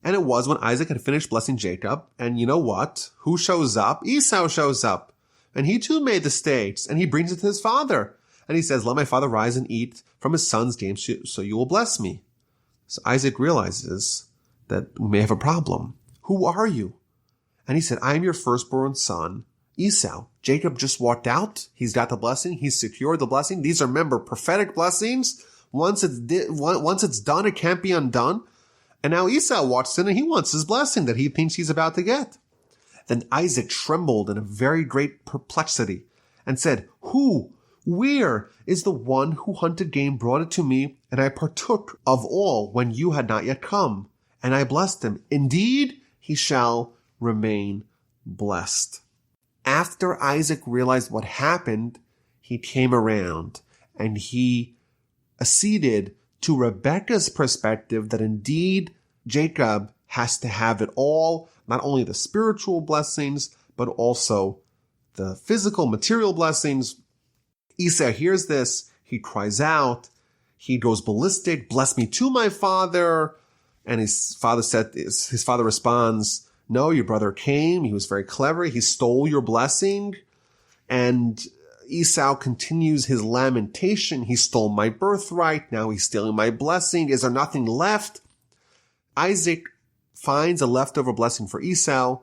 And it was when Isaac had finished blessing Jacob, and you know what? Who shows up? Esau shows up. And he too made the steaks, and he brings it to his father. And he says, let my father rise and eat from his son's game, so you will bless me. So Isaac realizes that we may have a problem. Who are you? And he said, I am your firstborn son, Esau. Jacob just walked out. He's got the blessing. He's secured the blessing. These are, remember, prophetic blessings. Once it's done, it can't be undone. And now Esau walks in and he wants his blessing that he thinks he's about to get. Then Isaac trembled in a very great perplexity and said, where is the one who hunted game, brought it to me, and I partook of all when you had not yet come? And I blessed him. Indeed, he shall remain blessed. After Isaac realized what happened, he came around and he acceded to Rebekah's perspective that indeed Jacob has to have it all, not only the spiritual blessings, but also the physical, material blessings. Esau hears this, he cries out, he goes ballistic, bless me to my father. And his father responds, no, your brother came, he was very clever, he stole your blessing. And Esau continues his lamentation. He stole my birthright. Now he's stealing my blessing. Is there nothing left? Isaac finds a leftover blessing for Esau.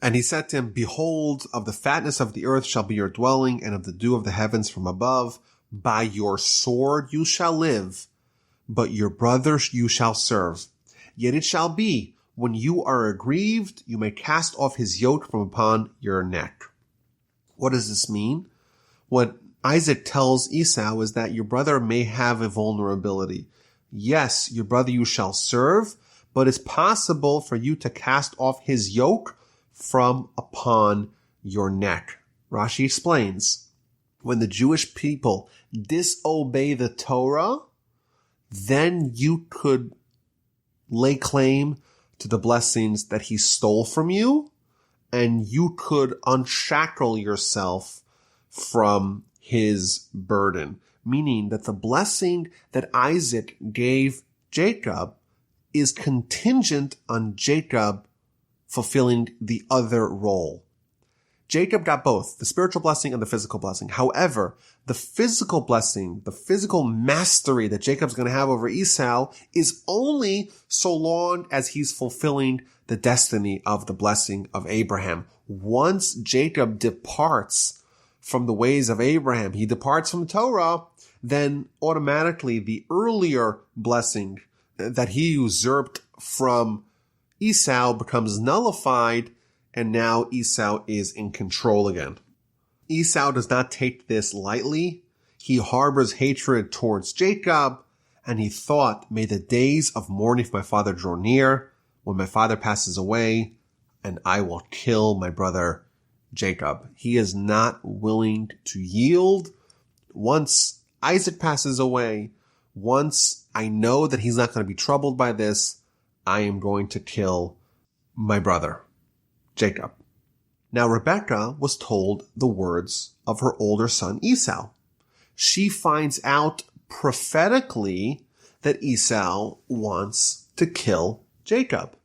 And he said to him, behold, of the fatness of the earth shall be your dwelling, and of the dew of the heavens from above. By your sword you shall live, but your brother you shall serve. Yet it shall be, when you are aggrieved, you may cast off his yoke from upon your neck. What does this mean? What Isaac tells Esau is that your brother may have a vulnerability. Yes, your brother you shall serve, but it's possible for you to cast off his yoke from upon your neck. Rashi explains, when the Jewish people disobey the Torah, then you could lay claim to the blessings that he stole from you, and you could unshackle yourself from his burden. Meaning that the blessing that Isaac gave Jacob is contingent on Jacob fulfilling the other role. Jacob got both, the spiritual blessing and the physical blessing. However, the physical blessing, the physical mastery that Jacob's going to have over Esau is only so long as he's fulfilling the destiny of the blessing of Abraham. Once Jacob departs from the ways of Abraham, he departs from Torah, then automatically the earlier blessing that he usurped from Esau becomes nullified, and now Esau is in control again. Esau does not take this lightly. He harbors hatred towards Jacob, and he thought, may the days of mourning for my father draw near, when my father passes away, and I will kill my brother Jacob. He is not willing to yield. Once Isaac passes away, once I know that he's not going to be troubled by this, I am going to kill my brother Jacob. Now Rebekah was told the words of her older son Esau. She finds out prophetically that Esau wants to kill Jacob.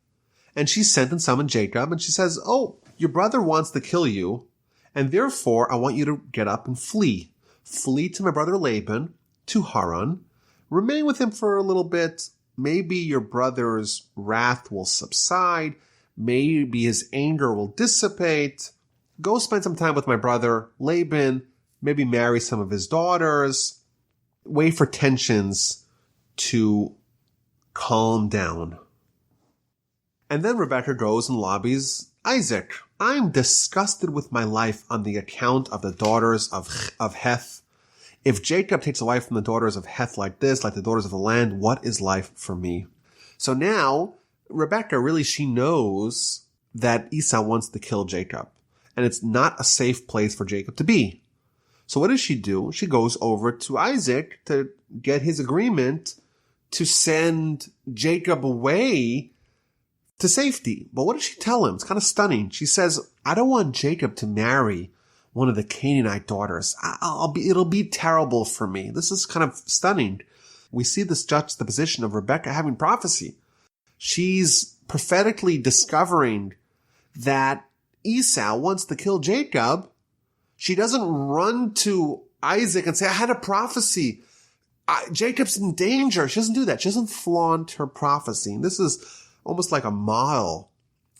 And she sent and summoned Jacob, and she says, oh, your brother wants to kill you, and therefore I want you to get up and flee. Flee to my brother Laban, to Haran. Remain with him for a little bit. Maybe your brother's wrath will subside. Maybe his anger will dissipate. Go spend some time with my brother Laban. Maybe marry some of his daughters. Wait for tensions to calm down. And then Rebekah goes and lobbies Isaac. I'm disgusted with my life on the account of the daughters of Heth. If Jacob takes a wife from the daughters of Heth like this, like the daughters of the land, what is life for me? So now, Rebekah really, she knows that Esau wants to kill Jacob. And it's not a safe place for Jacob to be. So what does she do? She goes over to Isaac to get his agreement to send Jacob away to safety. But what does she tell him? It's kind of stunning. She says, I don't want Jacob to marry one of the Canaanite daughters. It'll be terrible for me. This is kind of stunning. We see this juxtaposition of Rebekah having prophecy. She's prophetically discovering that Esau wants to kill Jacob. She doesn't run to Isaac and say, I had a prophecy. Jacob's in danger. She doesn't do that. She doesn't flaunt her prophecy. And this is almost like a model,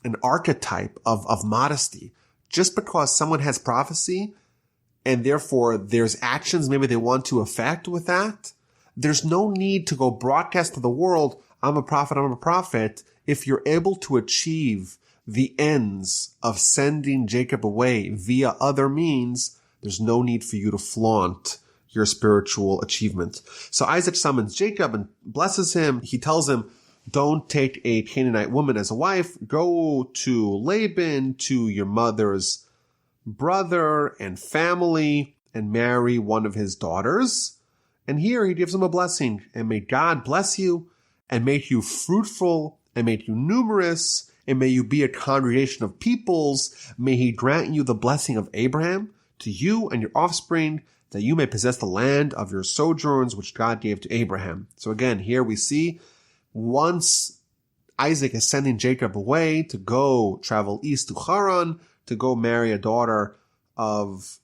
an archetype of modesty. Just because someone has prophecy and therefore there's actions maybe they want to affect with that, there's no need to go broadcast to the world, I'm a prophet, if you're able to achieve the ends of sending Jacob away via other means, there's no need for you to flaunt your spiritual achievement. So Isaac summons Jacob and blesses him. He tells him, don't take a Canaanite woman as a wife. Go to Laban, to your mother's brother and family, and marry one of his daughters. And here he gives him a blessing. And may God bless you and make you fruitful and make you numerous, and may you be a congregation of peoples. May he grant you the blessing of Abraham to you and your offspring, that you may possess the land of your sojourns, which God gave to Abraham. So again, here we see once Isaac is sending Jacob away to go travel east to Haran, to go marry a daughter of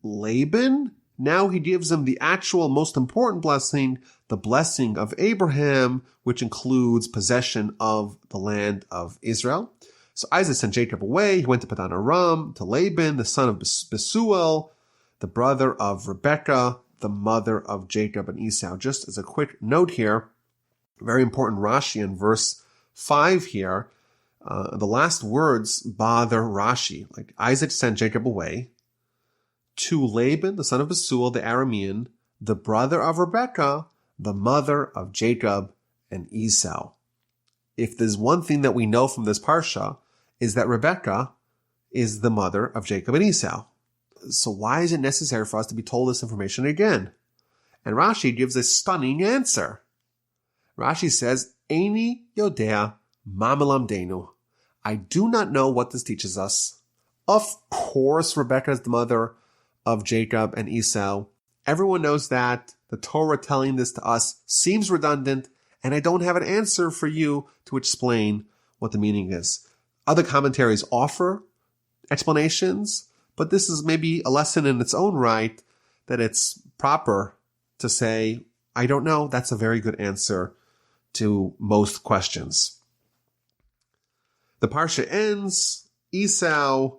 Laban, now he gives him the actual most important blessing, the blessing of Abraham, which includes possession of the land of Israel. So Isaac sent Jacob away. He went to Padan Aram, to Laban, the son of Bethuel, the brother of Rebekah, the mother of Jacob and Esau. Just as a quick note here, very important Rashi in verse 5 here. The last words bother Rashi. Like Isaac sent Jacob away to Laban, the son of Bethuel, the Aramean, the brother of Rebekah, the mother of Jacob and Esau. If there's one thing that we know from this parsha, is that Rebekah is the mother of Jacob and Esau. So why is it necessary for us to be told this information again? And Rashi gives a stunning answer. Rashi says, Eini yodea ma melamdenu. I do not know what this teaches us. Of course, Rebekah is the mother of Jacob and Esau. Everyone knows that. The Torah telling this to us seems redundant, and I don't have an answer for you to explain what the meaning is. Other commentaries offer explanations, but this is maybe a lesson in its own right that it's proper to say, I don't know. That's a very good answer to most questions. The Parsha ends. Esau,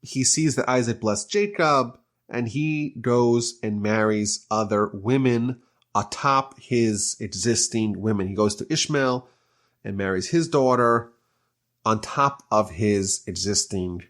he sees that Isaac blessed Jacob, and he goes and marries other women atop his existing women. He goes to Ishmael and marries his daughter on top of his existing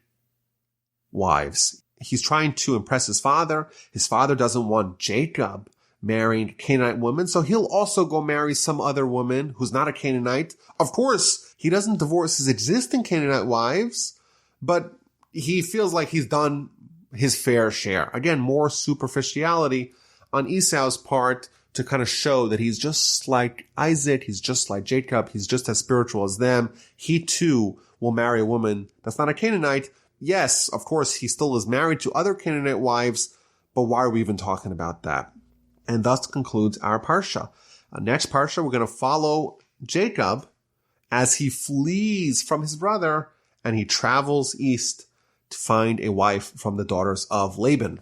wives. He's trying to impress his father. His father doesn't want Jacob marrying Canaanite women, so he'll also go marry some other woman who's not a Canaanite. Of course, he doesn't divorce his existing Canaanite wives, but he feels like he's done his fair share. Again, more superficiality on Esau's part to kind of show that he's just like Isaac, he's just like Jacob, he's just as spiritual as them. He too will marry a woman that's not a Canaanite. Yes, of course, he still is married to other Canaanite wives, but why are we even talking about that? And thus concludes our Parsha. Next Parsha, we're going to follow Jacob as he flees from his brother and he travels east to find a wife from the daughters of Laban.